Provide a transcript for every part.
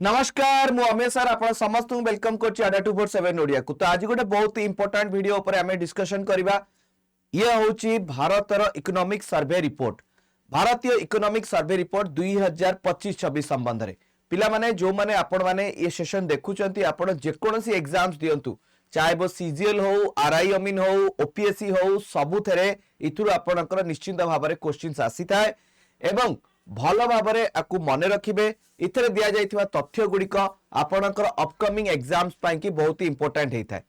नमस्कार मु अमेय सर आप समस्त वेलकम करछि अडा 247 ओडिया को। तो आज गोटे बहुत इंपोर्टेंट वीडियो ऊपर हमें डिस्कशन करबा। ये होछि भारतर इकोनॉमिक सर्वे रिपोर्ट, भारतीय इकोनॉमिक सर्वे रिपोर्ट 2025-26 संबंध रे। पिला माने जो माने आपण माने ये सेशन देखुचंती आपण जे कोनोसी एग्जाम्स दियंतु, चाहे वो सीजीएल हो, आरआई अमीन हो, ओपीएससी हो, सबु थरे इथुर आपणकर निश्चित भाव में क्वेश्चंस आसी थाए एवं भल भाव में आपको मन रखिबे। इथरे दिया जाइथिबा तथ्य गुड़िक आपणकर अपकमिंग एग्जाम्स पाई की बहुत ही इंपोर्टेंट होता है।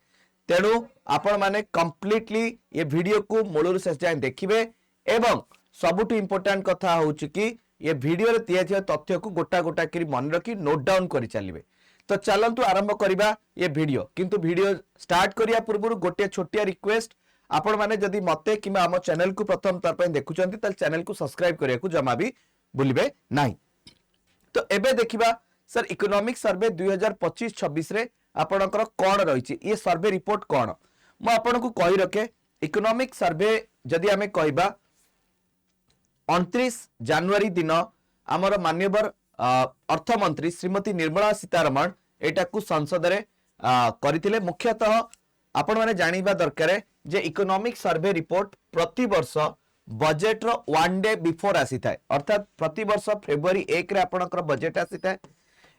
तेणु आपण माने कंप्लीटली ये वीडियो को मूलर शेष जाए देखिबे एवं सबुठु इंपोर्टेंट कथा होउछि कि ये वीडियो रे दिया तथ्य को गोटा गोटा करी मन रखी नोट डाउन करी चलिबे। तो चलंतु आरंभ करिबा ये वीडियो। किंतु वीडियो स्टार्ट करिया पूर्व गोटे छोटिया रिक्वेस्ट, आपण माने जदि मते किमा हम चैनल को प्रथम तार पे देखुचंती त चैनल को सब्सक्राइब करिया को जमा भी भूलिबे नाही। तो एबे देखिबा सर इकोनॉमिक सर्वे 2025-26 रे आपणकर कोन रहिछि, ये सर्वे रिपोर्ट कोन म आपण को कहि रखे। इकोनॉमिक सर्वे जदि हमें कहबा 29 जनवरी दिन आमर मान्यवर अर्थमंत्री श्रीमती निर्मला सीतारमण एटा को संसद रे करथिले। मुख्यतः आपण माने जानिबा दरकार जे इकोनॉमिक सर्वे रिपोर्ट प्रति वर्ष बजेट रो 1 डे बिफोर आसी थाए, अर्थात प्रति वर्ष फेब्रुआरी 1 रे आपणकर बजेट आसी थाए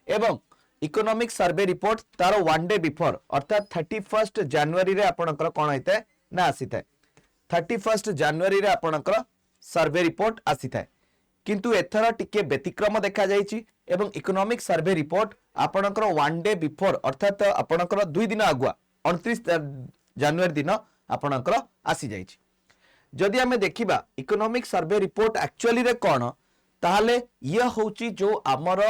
एवं इकोनॉमिक सर्वे रिपोर्ट तार 1 डे बिफोर अर्थात 31 जनवरी रे आपणकर कोन होइते ना आसी थाए। 31 जनवरी रे आपणकर सर्वे रिपोर्ट आसी थाए, किंतु एथरा टिके व्यतिक्रम देखा जाइछि एवं इकोनॉमिक सर्वे रिपोर्ट आपणकर 1 डे बिफोर अर्थात आपणकर 2 दिन आगुआ 29 जनवरी दिन आपणकर आसी जाइछि। जदि हमें देखिबा इकोनॉमिक सर्वे रिपोर्ट एक्चुअली रे कोन, ताहले ये होची जो आमर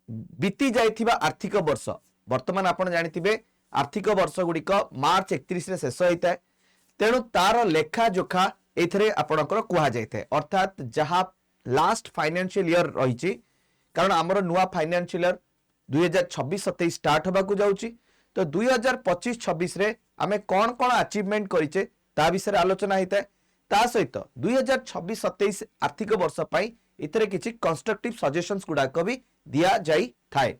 बीती जाइथिबा आर्थिक वर्ष, वर्तमान आपण जानिथिबे आर्थिक वर्ष गुड़िक मार्च 31 रे शेष होइता है। तेणु तार लेखा जोखा एथरे आपणकर कुहा जाइथे, अर्थात जहा लास्ट फाइनेंशियल ईयर रहिछि, कारण आमर नुवा फाइनेंशियल ईयर 2026-27 स्टार्ट होबा को जाउछि। तो 2025-26 रे आमे कोन कोन अचीवमेंट करिचे ता विषय आलोचना होता है। ता सहित 2026-27 आर्थिक वर्ष पाई इतरे किछि कंस्ट्रक्टिव सजेशंस गुडाक भी दिया जाई थाए।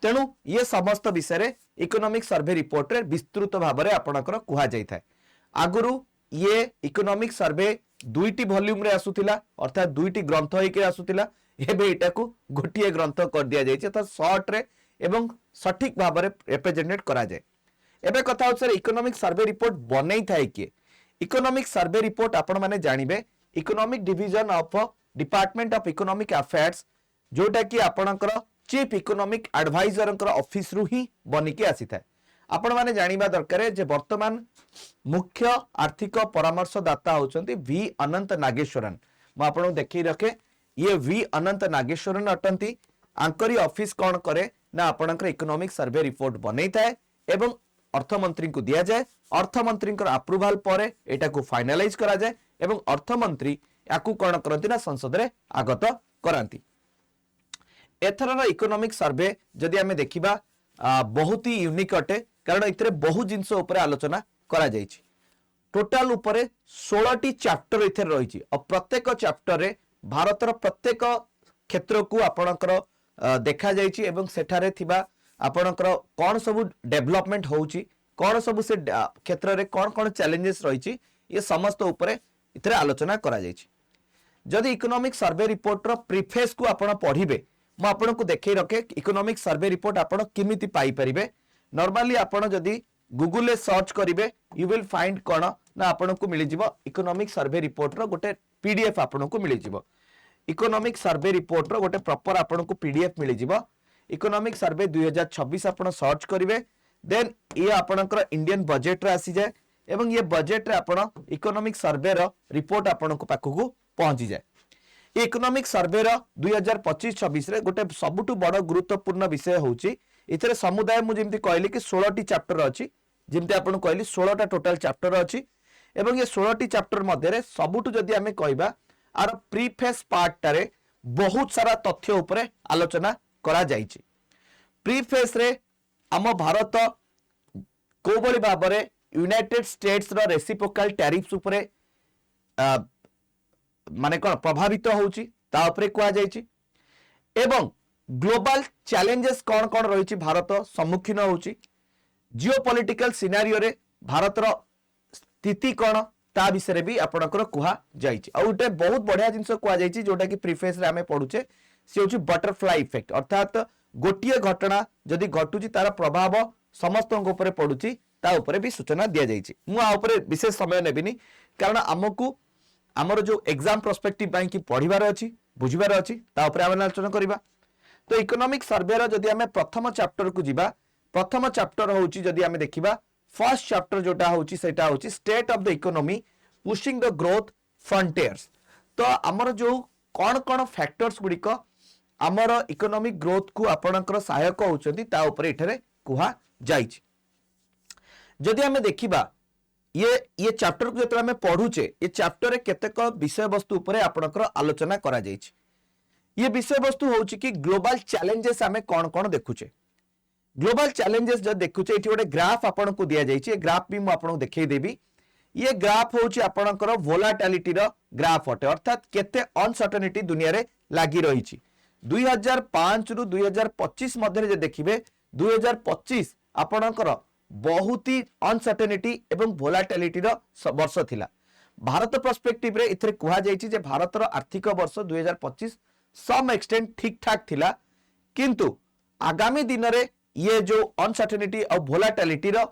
तेणु ये समस्त विषय रे इकोनॉमिक सर्वे रिपोर्ट रे विस्तृत भाव में आपणकर कुहा जाई थाए। आगुरु ये इकोनॉमिक सर्वे दुईटी वॉल्यूम रे आसुथिला, अर्थात दुईटी ग्रंथ होइके आसुथिला। एबे एटा को गोटिए ग्रंथ कर दिया जाइছে, अर्थात शॉर्ट रे एवं सठिक भाव में रिप्रेजेंटेट करा जाए। एबे कथा हो सर इकोनॉमिक सर्वे रिपोर्ट बनै थाए कि इकोनॉमिक सर्वे रिपोर्ट आपण माने जानिबे economic division of department of economic affairs, जोटा कि आपणकर चीफ इकोनॉमिक एडवाइजर ऑफिस रु ही बनी के आसी थाए। आपण माने जानिबा दरकार जे वर्तमान मुख्य आर्थिक परामर्शदाता होचंती वी अनंत नागेश्वरन। म आपण देखि रखे ये वी अनंत नागेश्वरन अटंती। आंकरी ऑफिस कौन करे ना आपणकर इकोनॉमिक सर्वे रिपोर्ट बनै थाए एवं अर्थमंत्री को दिया जाए। अर्थमंत्री अप्रूवल पर एटा को फाइनलाइज करा जाए एवं अर्थमंत्री याकू कौन करती ना संसद रे आगत करांती। एथरर इकोनॉमिक सर्वे जदि हमें देखिबा बहुत ही यूनिक अटे, कारण इतरे बहु जिंस ऊपर आलोचना करा जाइछि। टोटाल ऊपर 16टी चैप्टर इथे रहिछि और प्रत्येक चैप्टर रे भारतर प्रत्येक क्षेत्र को आपणकर देखा जाइछि एवं सेठारे थिबा आपणकर कौन सब डेवलपमेंट होउछि, कौन सब से क्षेत्र रे कौन कौन चैलेंजेस रहिछि, ये समस्त ऊपर इतरे आलोचना करा जाइछि। जदि इकोनॉमिक सर्वे रिपोर्ट रो प्रीफेस को आपण पढ़िबे, म आपण को देखै रखे इकोनॉमिक सर्वे रिपोर्ट आपण किमिति पाई परिबे। नॉर्मली आपण जदि गूगल ले सर्च करिवे यू विल फाइंड कोन ना आपण को मिलि जिवो इकोनॉमिक सर्वे रिपोर्ट रो गोटे पीडीएफ आपण को मिलि जिवो। इकोनॉमिक सर्वे रिपोर्ट रो गोटे प्रॉपर आपण को पीडीएफ मिलि जिवो। इकोनॉमिक सर्वे 2026 आपण सर्च करिवे, देन ये आपणकर इंडियन बजेट रे आसी जाए एवं ये बजेट रे आपण इकोनॉमिक सर्वे रो रिपोर्ट आपण को पाखु पहुंची जाए। ये इकोनॉमिक सर्वे रो 2025-26 रे गोटे सबुठु बड़ गुरुत्वपूर्ण विषय होउची। इथरे समुदाय मु जेमति कहली कि 16टी चैप्टर अछि, जेमति आपण कहली 16टा टोटल चैप्टर अछि एवं ये 16टी चैप्टर मध्ये रे सबुठु जदि हमें कहबा आर प्रीफेस पार्ट टारे बहुत सारा तथ्य ऊपर आलोचना करा जाइछि। प्रीफेस रे आम भारत को बड़ी भाव में यूनाइटेड स्टेट्स रो रेसिप्रोकल टैरिफ्स ऊपर माने कोन प्रभावित होउछि ता ऊपर कुआ जाइछि एवं ग्लोबल चैलेंजेस कौन कौन रही भारत सम्मुखीन होची, जियोपॉलिटिकल सिनारियो रे भारतर स्थिति कौन ता विषय भी आपणकर कुहा जाइछि। आ उटे बहुत बढ़िया जिंस कुहा जाइछि जोटा कि प्रीफेस रे आमे पढुचे, से होची बटरफ्लाई इफेक्ट, अर्थात गोटिए घटना जदि घटुची तार प्रभाव समस्त ऊपर पड़ुची ता ऊपर भी सूचना दिया जाइछि। मु आ ऊपर विशेष समय नेबिनी कारण आमको आमर जो एग्जाम पर्सपेक्टिव बाई कि पढ़िबार अछि बुझिबार अछि ता ऊपर आमे आलोचना करिबा। तो इकोनॉमिक सर्वे रो जदि आमे प्रथम चैप्टर को जिबा, प्रथम चैप्टर होची जदि आमे देखिबा, फर्स्ट चैप्टर जोटा होची सेटा होची state of the economy pushing the growth frontiers. तो आमर जो कौन कौन फैक्टर्स गुड़िक आमर इकोनॉमिक ग्रोथ को आपणकर सहायक होचंती ता ऊपर एठरे कुहा जाइछि। जदि आमे देखिबा ये चैप्टर को जतरा आमे पढुचे, ये चैप्टर रे केतेक विषय वस्तु ऊपर आपणकर आलोचना करा जाइछि। ये विषय वस्तु होची कि ग्लोबल चैलेंजेस आमे कौन कौन देखुचे। ग्लोबल चैलेंजेस जब देखुचे एठी गोटे ग्राफ आपन को दिया जाइछि, ग्राफ भी मु आपन देखै देबी। ये ग्राफ होची आपणकर वोलाटिलिटी रो ग्राफ अटे, अर्थात केते अनसर्टेनिटी दुनिया रे लागि रहिछि। 2005 रु 2025 मध्य जे देखिबे 2025 आपणकर बहुत ही अनसर्टेनिटी एवं वोलाटिलिटी रो वर्ष थिला। भारत पर्सपेक्टिव रे इथरे कुहा जाइछि जे भारत रो आर्थिक वर्ष 2025 सम एक्सटेंट ठीक ठाक थिला, किंतु आगामी दिन रे ये जो अनसर्टेनिटी और वोलाटिलिटी रो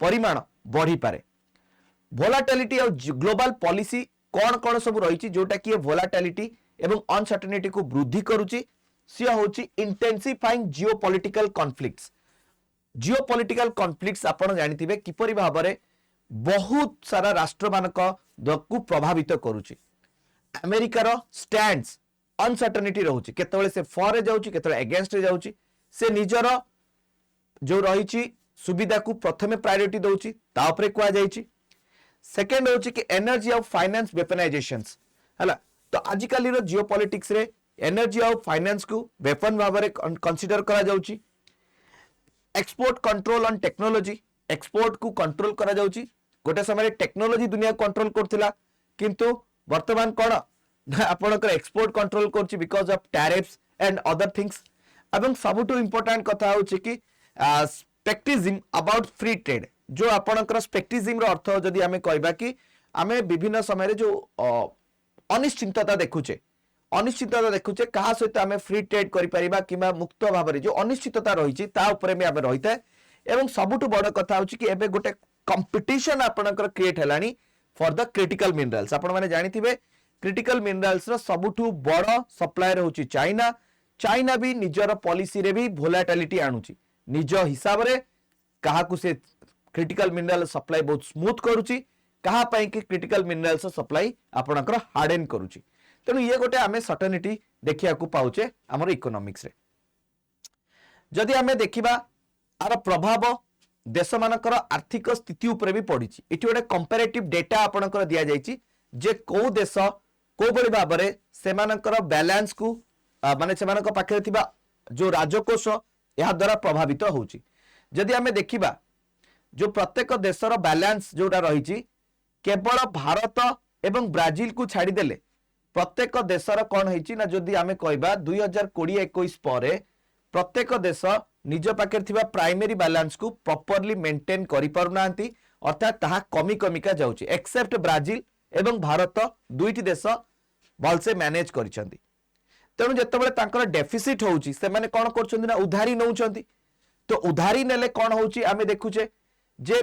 परिमाण बढ़ी पारे। वोलाटिलिटी और ग्लोबल पॉलिसी कौन कौन सब रही जोटा कि वोलाटिलिटी एवं अनसर्टेनिटी को वृद्धि करुची, सी होची intensifying geopolitical conflicts. Geopolitical conflicts आपण जानिथिबे किपरि भाबरे बहुत सारा राष्ट्र मानक को प्रभावित करुची। अमेरिका रो स्टैंड्स अनसर्टेनिटी रहउची, केतबेले से फॉर रे जाउची केतबेले अगेंस्ट रे जाउची। से निजर जो रही सुविधा को प्रथमे प्रायोरिटी दउची ता ऊपर कुआ जाइची। सेकेंड होची कि एनर्जी ऑफ फाइनेंस वेपनाइजेशंस हला। तो आजिकाली रो जियोपॉलिटिक्स रे एनर्जी ऑफ फाइनेंस को वेपन भाबरे कंसीडर करा जाउची। Export control on technology, export को कंट्रोल करा जाउची। गोटे समय टेक्नोलॉजी दुनिया कंट्रोल करथिला, किंतु वर्तमान कोन आपनकर एक्सपोर्ट कंट्रोल करछि because of tariffs and other things. एवं सबुठु इंपोर्टेंट कथा होछि कि स्पेक्टिज्म अबाउट फ्री ट्रेड। जो आपनकर स्पेक्टिज्म रो अर्थ जदि हमें कहबा कि हमें विभिन्न समय जो अनिश्चितता देखुचे, अनिश्चितता देखुचे कहा सहित हमें फ्री ट्रेड करि परिबा किबा मुक्त भाबरे जो अनिश्चितता रहिछि ता ऊपर में हमें रहिता। एवं सबुठु बड़ कथा होछि कि एबे गोटे कंपटीशन आपनकर क्रिएट हेलानी फॉर द क्रिटिकल मिनरल्स। आपण माने जानिथिबे क्रिटिकल मिनरल्स रो सबुठु बड़ सप्लायर होछि चाइना। चाइना भी निजर पॉलिसी रे भी वोलाटिलिटी आणुछि, निज हिसाब रे कहा को से क्रिटिकल मिनरल सप्लाई बहुत स्मूथ करूची, कहा पाई कि क्रिटिकल मिनरल्स सप्लाई आपनकर हार्डन करूची। तेणु ये गोटे आमे सर्टेनिटी देखिया को पाउचे हमर इकोनॉमिक्स रे। जदि आमे देखिबा आर प्रभाव देश मानकर आर्थिक स्थिति ऊपर भी पड़िछि। इति गोटे कंपैरेटिव डेटा आपनकर दिया जाइछि जे को देश को बड़ी भाबरे सेमानकर बैलेंस को माने सेमानक पाखरे थिबा जो राजकोष या द्वारा प्रभावित होउछि। जदि आमे देखिबा जो प्रत्येक देशर बैलेंस जोटा रही केवल भारत एवं ब्राजिल को छाड़ी देले प्रत्येक देशर कौन होइछि ना जदि आमे कहबा 2020-21 पर प्रत्येक देश निज पाखे थिबा प्राइमरी बैलेंस को प्रॉपर्ली मेंटेन करि पारुनांती, अर्थात ताहा कमी कमिका जाउछि। एक्सेप्ट ब्राजिल एवं भारत दुईटी देश भलसे मैनेज करिसंती। तेणु जेतेबेले तांकर डेफिसिट होउछि से माने कोन करछंती ना उधारी नउछंती। तो उधारी नेले कोन होउछि आमे देखुचे जे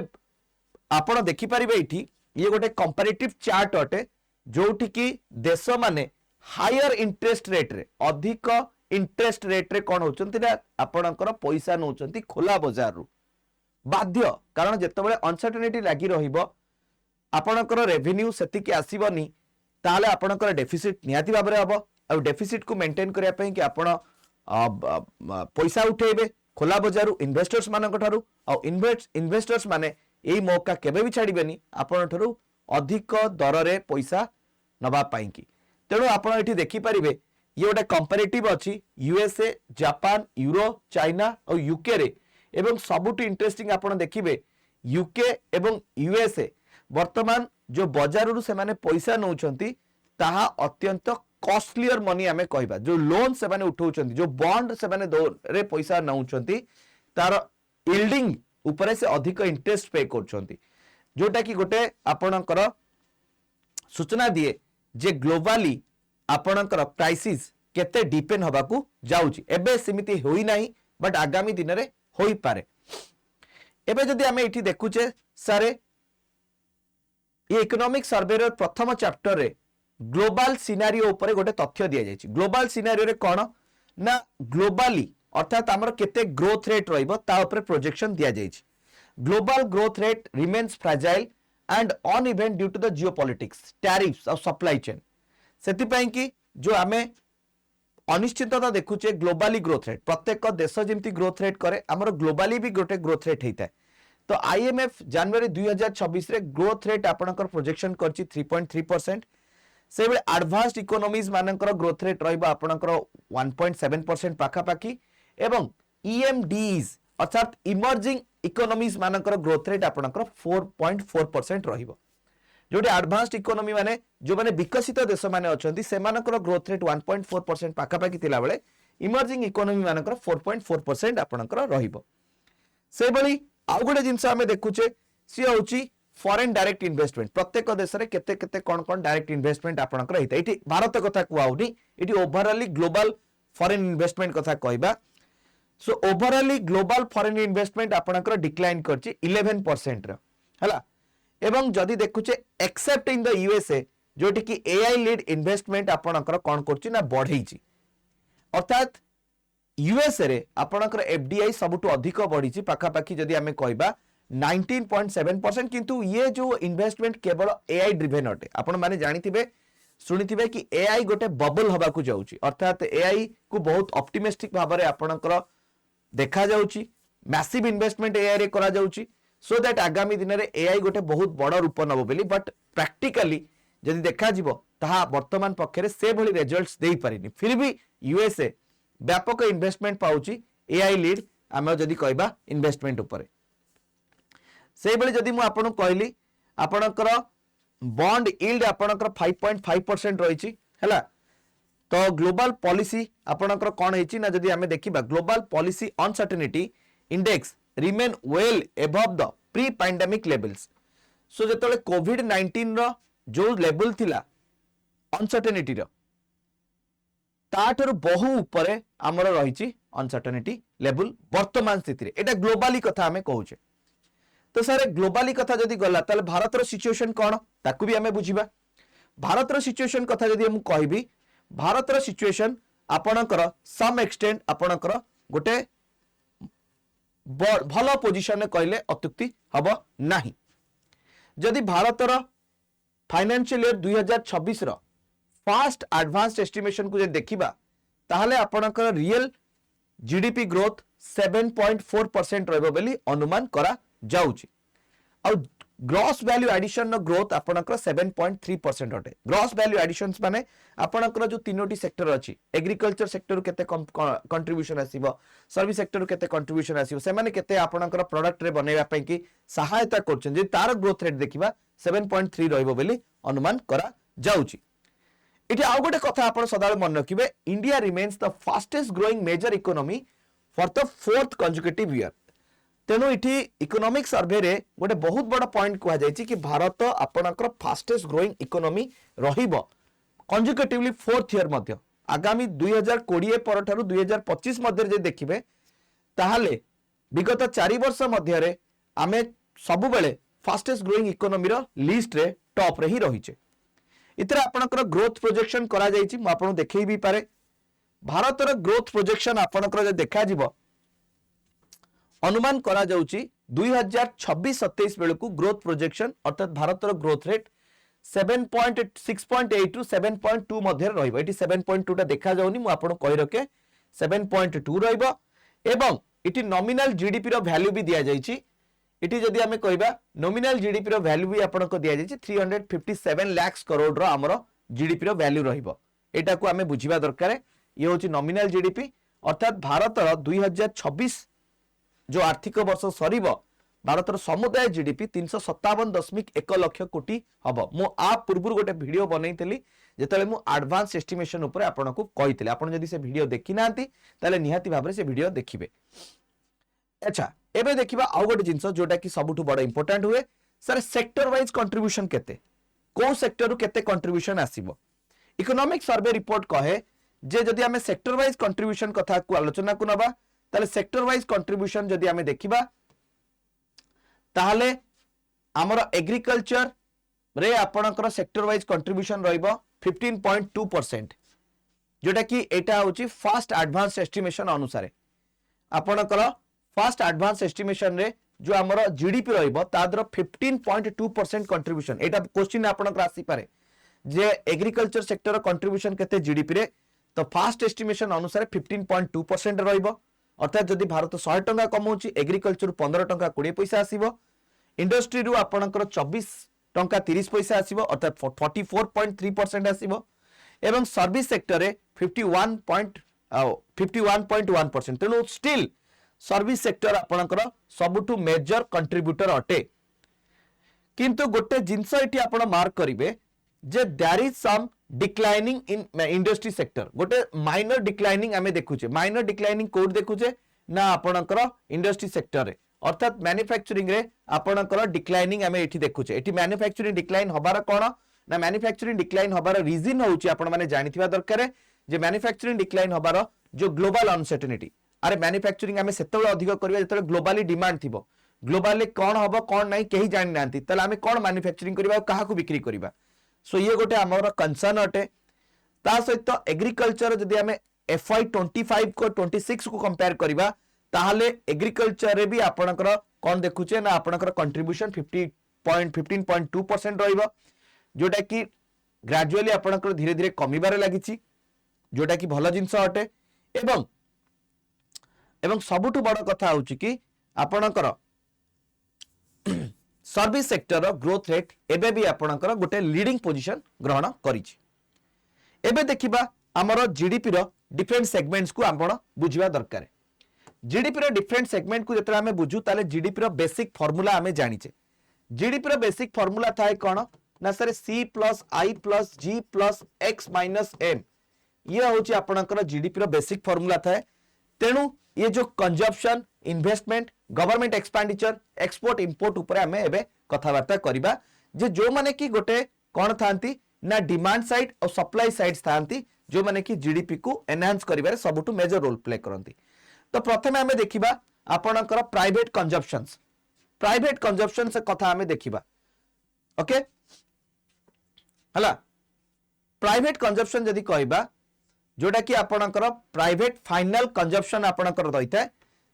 आपण देखि परिबे इठी ये गोटे कंपैरेटिव चार्ट अटे जोठी कि देश माने हायर इंटरेस्ट रेट रे अधिक इंटरेस्ट रेट रे कोन होचंती ना आपणकर पैसा नउचंती खोला बाजार रु बाध्य। कारण जेतेबेले अनसर्टेनिटी लागि रहिबो आपणकर रेवेन्यू सेतिकी आसीबनी ताले आपणकर डेफिसिट नियाती भाबरे हबो। आ डेफिसिट को मेंटेन करिया पई कि आपण पैसा उठेबे खोला बाजार इन्वेस्टर्स मानक ठारू आ इन्वेस्टर्स माने एई मौका केबे भी छाड़ीबेनी आपण ठारू अधिक दर रे पैसा नबा पाई कि। तेणु आपण एठी देखि परिबे ये गोटे कंपैरेटिव अछि यूएसए, जापान, यूरो, चाइना और यूके रे। एवं सबुठ इंटरेस्टिंग आपण देखिबे यूके एवं यूएसए वर्तमान जो बाजार रु से माने पैसा नउछंती ताहा अत्यंत कॉस्टलियर मनी आमे कहबा जो लोन से माने उठाउछंती जो बॉन्ड से माने रे पैसा नउछंती तार यील्डिंग ऊपर से अधिक इंटरेस्ट पे करछंती जोटा कि गोटे आपणकर सूचना दिए जे ग्लोबली आपणकर प्राइसेस केते डिपेंड हबाकू जाउची एबे सिमिति होई नाही बट आगामी दिन रे होई पारे एबे जदि आमे इठी देखुचे सारे ये इकोनॉमिक सर्वे रे प्रथम चैप्टर रे ग्लोबल सिनारियो ऊपर गोटे तथ्य दिया जायछि ग्लोबल सिनारियो रे कोन ना ग्लोबली अर्थात हमर केते ग्रोथ रेट रहइबो ता ऊपर प्रोजेक्शन दिया जायछि global growth rate remains fragile and uneven due to the geopolitics tariffs और सप्लाई चेन सेति पई कि जो आमे अनिश्चितता देखुचे ग्लोबली ग्रोथ रेट प्रत्येक देश जेमती ग्रोथ रेट करे हमर ग्लोबली भी गोटे ग्रोथ रेट हेता तो आईएमएफ जनवरी 2026 रे ग्रोथ रेट आपनकर प्रोजेक्शन करछि 3.3% से बेले एडवांस्ड इकोनॉमीज मानकर ग्रोथ रेट रहइबा आपनकर 1.7% पाखा पाखी एवं ईएमडीज अर्थात इमर्जिंग इकोनॉमीज मानकर ग्रोथ रेट आपनकर 4.4% रहिबो जोटे एडवांस्ड इकोनॉमी माने जो माने विकसित देश माने अछंती से मानकर ग्रोथ रेट 1.4% पाखा पाखी थिला बेले इमर्जिंग इकोनॉमी मानकर 4.4% आपनकर रहिबो से बेली आउ गोटे जिनस आमे देखुचे सी होची फॉरेन डायरेक्ट इन्वेस्टमेंट प्रत्येक देश रे केते केते कोन कोन डायरेक्ट इन्वेस्टमेंट आपनकर हेता इठी भारत कथा कुआउनी इठी ओवरऑली ग्लोबल फॉरेन इन्वेस्टमेंट कथा कहबा सो ओवरऑली ग्लोबल फॉरेन इन्वेस्टमेंट आपनकर डिक्लाइन करची 11% रो हला एवं जदि देखुचे एक्सेप्ट इन द यूएसए जोटी कि एआई लीड इन्वेस्टमेंट आपनकर कोन करची ना बढ़ेची अर्थात यूएसए रे आपनकर एफडीआई सबुटु अधिक बढ़ीची पाखा पाखी जदि हमें कहबा 19.7% किंतु ये जो इन्वेस्टमेंट केवल एआई ड्रिवेन अटे आपण माने जानिथिबे सुनिथिबे कि एआई गोटे बबल हबा को जाउची अर्थात एआई को बहुत ऑप्टिमिस्टिक भाबरे आपनकर देखा जाउची मैसिव इन्वेस्टमेंट एआई रे करा जाउची सो दैट आगामी दिन रे एआई गोटे बहुत बड़ रूप नबो बेली बट प्रैक्टिकली जदि देखा जिवो ताहा वर्तमान पक्षरे से भली रिजल्ट्स देई परिनी फिर भी यूएसए व्यापक इन्वेस्टमेंट पाउची एआई लीड आमे जदि कहबा इन्वेस्टमेंट ऊपर से बेले जदि मु आपन कहली आपनकर बॉन्ड यील्ड आपनकर 5.5% रहिची हैला तो ग्लोबल पॉलिसी आपनकर कोन हेची ना जदि हमें देखिबा global policy uncertainty index remain well above the pre pandemic levels so जतले कोविड-19 रो जो लेवल थिला अनसर्टेनिटी रो ताठर बहु ऊपर आमर रहिची अनसर्टेनिटी लेवल वर्तमान स्थिति रे एटा ग्लोबली कथा हमें कहूचे तो सर ग्लोबली कथा जदि गला ताले भारत रो सिचुएशन कोन ताकू भी हमें बुझिबा भारत रो सिचुएशन कथा जदि हम कहबी भारत रो सिचुएशन आपनकर सम एक्सटेंट आपनकर गोटे भलो पोजीशन कहले अत्युक्ति हबो नाही जदि भारत रो फाइनेंशियल ईयर 2026 रो फास्ट एडवांस्ड एस्टिमेशन को जे देखिबा ताहले आपनकर रियल जीडीपी ग्रोथ 7.4% रहबो बेली अनुमान करा जाउची आ ग्रॉस वैल्यू एडिशन नो ग्रोथ आपनकर 7.3% अटे ग्रॉस वैल्यू एडिशंस माने आपनकर जो तीनोटी सेक्टर अछि एग्रीकल्चर सेक्टर केते कंट्रीब्यूशन आसीबो सर्विस सेक्टर केते कंट्रीब्यूशन आसीबो से माने केते आपनकर प्रोडक्ट रे बनेबा पई की सहायता करछन जे तार ग्रोथ रेट देखिबा 7.3 रहइबो बेली अनुमान करा जाउची इति आउ गोटे कथा आपण सदाळे मन रखिबे India remains the fastest growing major economy for the fourth consecutive year तेणु इठी इकोनॉमिक सर्वे रे गोटे बहुत बड़ा पॉइंट कहा जायछि कि भारत आपनकर फास्टेस्ट ग्रोइंग इकोनॉमी रहिबो कंसेक्यूटिवली फोर्थ ईयर मध्य आगामी 2020 परठारु 2025 मध्य जे देखिबे ताहाले विगत 4 वर्ष मध्य रे आमे सबु बेले फास्टेस्ट ग्रोइंग इकोनॉमी रो लिस्ट रे टॉप रे ही रहिचे इतरा आपनकर ग्रोथ प्रोजेक्शन करा जायछि म आपन देखै भी पारे भारत रो ग्रोथ प्रोजेक्शन आपनकर जे देखा जिवो अनुमान करा जाउची 2026-27 बेले को ग्रोथ प्रोजेक्शन अर्थात भारत रो ग्रोथ रेट 6.8 टू 7.2 मध्य रहइबो एटी 7.2 टा देखा जाउनी मु आपन कहि रखे 7.2 रहइबो एवं इटी नॉमिनल जीडीपी रो वैल्यू भी दिया जायछि इटी जदि हमें कहबा नॉमिनल जीडीपी रो वैल्यू भी आपन को दिया जायछि 357 लाख करोड़ रो हमरो जीडीपी रो वैल्यू रहइबो एटा को हमें बुझिबा दरकार ये होची नॉमिनल जीडीपी अर्थात भारत रो 2026 जो आर्थिक वर्ष सरीब भारत समुदाय जीडीपी 357.1 लाख कोटी हम मु आ पूर्व गोटे वीडियो बनैतली जेतले मु एडवांस एस्टिमेशन ऊपर आपन को कहितले आपन जदी से वीडियो देखि नांती ताले निहाती भाबरे से वीडियो देखिबे। अच्छा एबे देखिबा आउ गोटे जिंस जोटा कि सबुठु बड़ इंपोर्टेंट हुए सर सेक्टर वाइज कंट्रीब्यूशन केते को सेक्टर रु केते कंट्रीब्यूशन आसीबो। इकोनॉमिक सर्वे रिपोर्ट कहे जे जदि हमें सेक्टर वाइज कंट्रीब्यूशन कथा को आलोचना को नबा ताले सेक्टर वाइज कंट्रीब्यूशन जदि हमें देखिबा ताले हमर एग्रीकल्चर रे आपनकर सेक्टर वाइज कंट्रीब्यूशन रहइबो 15.2% जोटा कि एटा होची फर्स्ट एडवांस एस्टिमेशन अनुसार आपनकर फर्स्ट एडवांस एस्टिमेशन रे जो हमर जीडीपी रहइबो तादर 15.2% कंट्रीब्यूशन एटा क्वेश्चन आपनकर आसी पारे जे एग्रीकल्चर सेक्टर कंट्रीब्यूशन केते जीडीपी रे तो फर्स्ट एस्टिमेशन अनुसार 15.2% रहइबो अर्थात जदि भारत 100 टंका कमाउची एग्रीकल्चर 15 टंका 20 पैसा आसीबो इंडस्ट्री रु आपनकर 24 टंका 30 पैसा आसीबो अर्थात 44.3% आसीबो एवं सर्विस सेक्टर रे 51.1% तेनु स्टिल सर्विस सेक्टर आपनकर सबुठु मेजर कंट्रीब्यूटर अटे किंतु गोटे जिंस एठी आपण मार्क करिवे जे there is some declining in industry sector गोटे माइनर डिक्लाइनिंग आमे देखुचे माइनर डिक्लाइनिंग कोड देखुचे ना आपनकर इंडस्ट्री सेक्टर रे अर्थात मैन्युफैक्चरिंग रे आपनकर डिक्लाइनिंग आमे एठी देखुचे एठी मैन्युफैक्चरिंग डिक्लाइन हबार कोन ना मैन्युफैक्चरिंग डिक्लाइन हबार रीजन होउची आपण माने जानिथिबा दरकार जे मैन्युफैक्चरिंग डिक्लाइन हबार जो ग्लोबल अनसर्टेनिटी अरे मैन्युफैक्चरिंग आमे सेतबेले अधिक करबा जेतबेले ग्लोबली डिमांड थिबो ग्लोबली कोन हबो कोन नै केही जानि नांती तले आमे कोन मैन्युफैक्चरिंग करबा काहा को बिक्री करबा सो ये गोटे हमर कंसर्न अटे ता सहित एग्रीकल्चर जदि आमे FY25 को 26 को कंपेयर करबा ताहले एग्रीकल्चर रे भी आपनकर कोन देखुचे ना आपनकर कंट्रीब्यूशन 15.2% रहइबो जोटा कि ग्रेजुअली आपनकर धीरे धीरे कमीबारे लागिची जोटा कि भलो जिंस अटे एवं सबुठु बड़ कथा होची कि आपनकर सर्विस सेक्टर ग्रोथ रेट एबे भी आपनकर गोटे लीडिंग पोजीशन ग्रहण करिछि। एबे देखिबा हमर जीडीपी रो डिफरेंट सेगमेंट्स को आपण बुझिबा दरकार जीडीपी रो डिफरेंट सेगमेंट को जतरा हमें बुझू ताले जीडीपी रो बेसिक फार्मूला हमें जानिचे जीडीपी रो बेसिक फार्मूला थाए कोन ना sir C + I + G + X - M ये होची आपनकर जीडीपी रो बेसिक फार्मूला थाए तेनु ये जो consumption investment government expenditure export import ऊपर हमें एबे कथावार्ता करिबा जे जो माने कि गोटे कोन थांती ना डिमांड साइड और सप्लाई साइड थांती जो माने कि जीडीपी को एनहांस करिबारे सबुटु मेजर रोल प्ले करंती। तो प्रथमे हमें देखिबा आपनकर प्राइवेट कंजप्शन से कथा हमें देखिबा ओके हला प्राइवेट कंजप्शन जदी कहबा जोटा कि आपनकर प्राइवेट फाइनल कंजप्शन आपनकर रहिता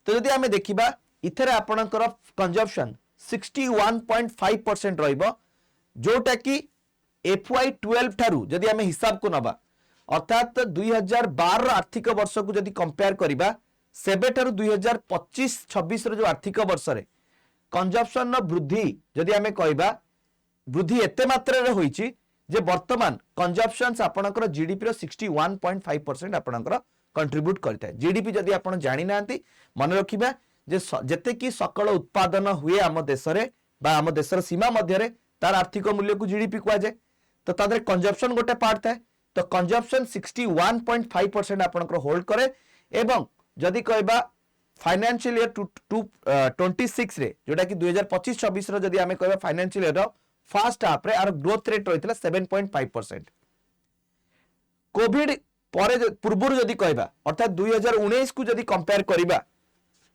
तो जदी हमें देखिबा इथरे आपनकर कंजप्शन 61.5% रहइबो जोटा कि FY12 ठारू जदी हमें हिसाब को नबा अर्थात 2012 आर्थिक वर्ष को जदी कंपेयर करिबा सेबे ठारू 2025-26 रो जो आर्थिक वर्ष रे कंजप्शन न वृद्धि जदी हमें कहबा वृद्धि एते मात्रा रे होईची जे वर्तमान कंजप्शंस आपनकर जीडीपी रो 61.5% आपनकर कंट्रीब्यूट करता है जीडीपी जदी आपण जानि नांती मन रखिबा जे जते कि सकल उत्पादन हुए आम देश रे बा आम देशर सीमा मध्य रे तार आर्थिक मूल्य को जीडीपी कुआ जाय तो तादरे कंजप्शन गोटे पार्ट थाए तो कंजप्शन 61.5% आपनकर होल्ड करे एवं जदी कहबा फाइनेंशियल ईयर 26 रे जोटा कि 2025-26 रो जदी हमें कहबा financial year row first half रे आर ग्रोथ रेट रहितला 7.5% कोविड परे पूर्वरु जदी कहबा अर्थात 2019 को जदी कंपेयर करिबा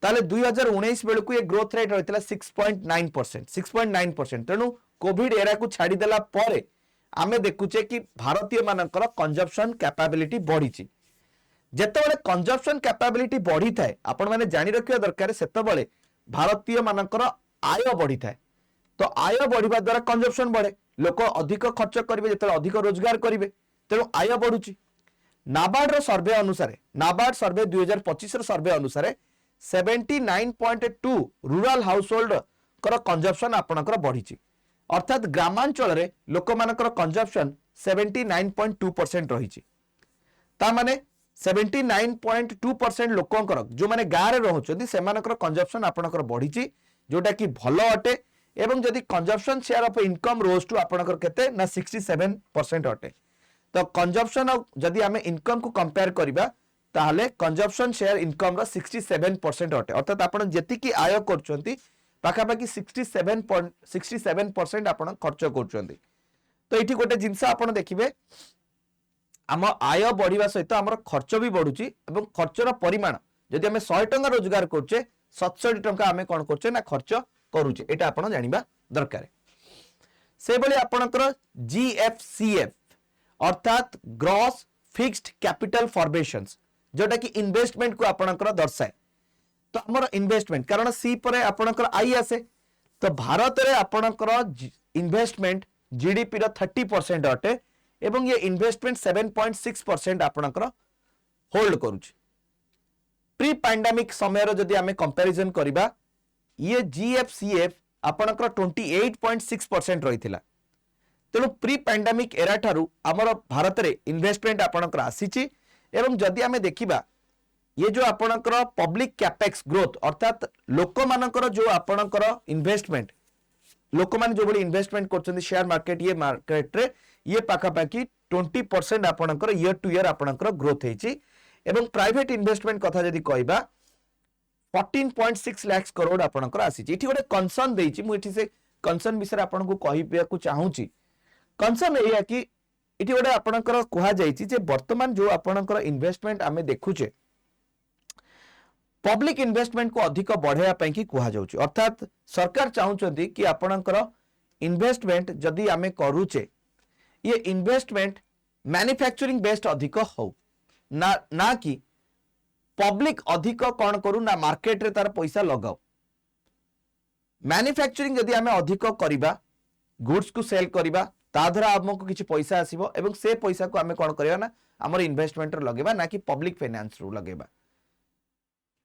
ताले 2019 बेलु को ये ग्रोथ रेट रहितला 6.9% तेनु कोविड एरा को छाडी देला परे आमे देखुचे कि भारतीय मानकर कंजप्शन कैपेबिलिटी बढ़ीची जेतेबेले कंजप्शन कैपेबिलिटी बढ़ी थाए आपण माने जानि रखिया दरकार सेतेबेले भारतीय मानकर आय बढ़ी थाए तो आय बढ़िबा द्वारा कंजप्शन बढ़े लोक अधिक खर्च करिवे जेते अधिक रोजगार करिवे तेनु आय बढ़ुची नाबार्ड रो सर्वे अनुसार नाबार्ड सर्वे 2025 रो सर्वे अनुसार 79.2 रूरल हाउसहोल्ड कर कंजप्शन आपनकर बढ़ीची अर्थात ग्रामांचल रे लोक मानकर कंजप्शन 79.2% रहिची ता माने 79.2% लोकंकर जो माने गाँ रे रहउछथि से मानकर कंजप्शन आपनकर बढ़ीची जोटा कि भलो अटे एवं जदि consumption share of income rose to आपनकर केते ना 67% अटे तो कंजम्पशन जदि आम इनकम को कंपेयर करबा ताहले कंजम्पशन शेयर इनकम रो 67% अटे अर्थात आपण जेतिकी आय करछंती पाखापाखि 67% आपण खर्च करछंती। तो ये गोटे जिनस आपण देखिबे आम आय बढ़िया सहित आम खर्च भी बढ़ुची एवं खर्चर परिमाण जदि आम 100 टंका रोजगार करछे 67 टंका आम कौन करछे ना खर्च करूचे एटा आपण जानिबा दरकार। से भली आपणकर जीएफसीएफ अर्थात ग्रॉस फिक्स्ड कैपिटल फॉर्मेशंस जोटा कि इन्वेस्टमेंट को आपणकर दर्शाए। तो हमर इन्वेस्टमेंट कारण सी परे आपणकर आई आसे तो भारत रे आपणकर इन्वेस्टमेंट जीडीपी रो 30% अटे एवं ये इन्वेस्टमेंट 7.6% आपणकर होल्ड करूछ। प्री पैंडेमिक समय रो जदि आमे कंपैरिजन करिबा ये जीएफसीएफ आपणकर 28.6% रहिथिला। तेणु प्री पैंडेमिक एरा ठारू हमर भारत रे इन्वेस्टमेंट आपणकर आसीची एवं जदि आमे देखिबा ये जो आपणकर पब्लिक कैपेक्स ग्रोथ अर्थात लोक मानकर जो आपणकर इन्वेस्टमेंट लोक मान जो बड़ी इन्वेस्टमेंट करछन्ती शेयर मार्केट ये मार्केट रे ये पाखापाखि 20% आपणकर ईयर टू ईयर आपणकर ग्रोथ हेची एवं प्राइवेट इन्वेस्टमेंट कथा जदि कहबा 14.6 लाख करोड़ आपणकर आसीची। इठी गोटे कंसर्न देइची मु इठी से कंसर्न विषय आपनको कहबा को चाहूची। कंसर्न एया कि इठी गोटे आपणकर कहा जाइची जे वर्तमान जो आपणकर इन्वेस्टमेंट आमे देखुचे पब्लिक इन्वेस्टमेंट को अधिक बढ़ाया ପାଇଁ कि कहा जाउची अर्थात सरकार चाहूचंती कि आपणकर इन्वेस्टमेंट जदि आमे करूचे ये इन्वेस्टमेंट मैन्युफैक्चरिंग बेस्ड अधिक हो ना कि पब्लिक अधिक कौन करू ना मार्केट रे तार पैसा लगाओ। मैन्युफैक्चरिंग जदि आमे अधिक करिबा गुड्स को सेल करिबा ता द्वारा हमको किछि पैसा आसीबो एवं से पैसा को आमे कौन करिबा ना हमर इन्वेस्टमेंट रे लगेबा ना कि पब्लिक फाइनेंस रो लगेबा।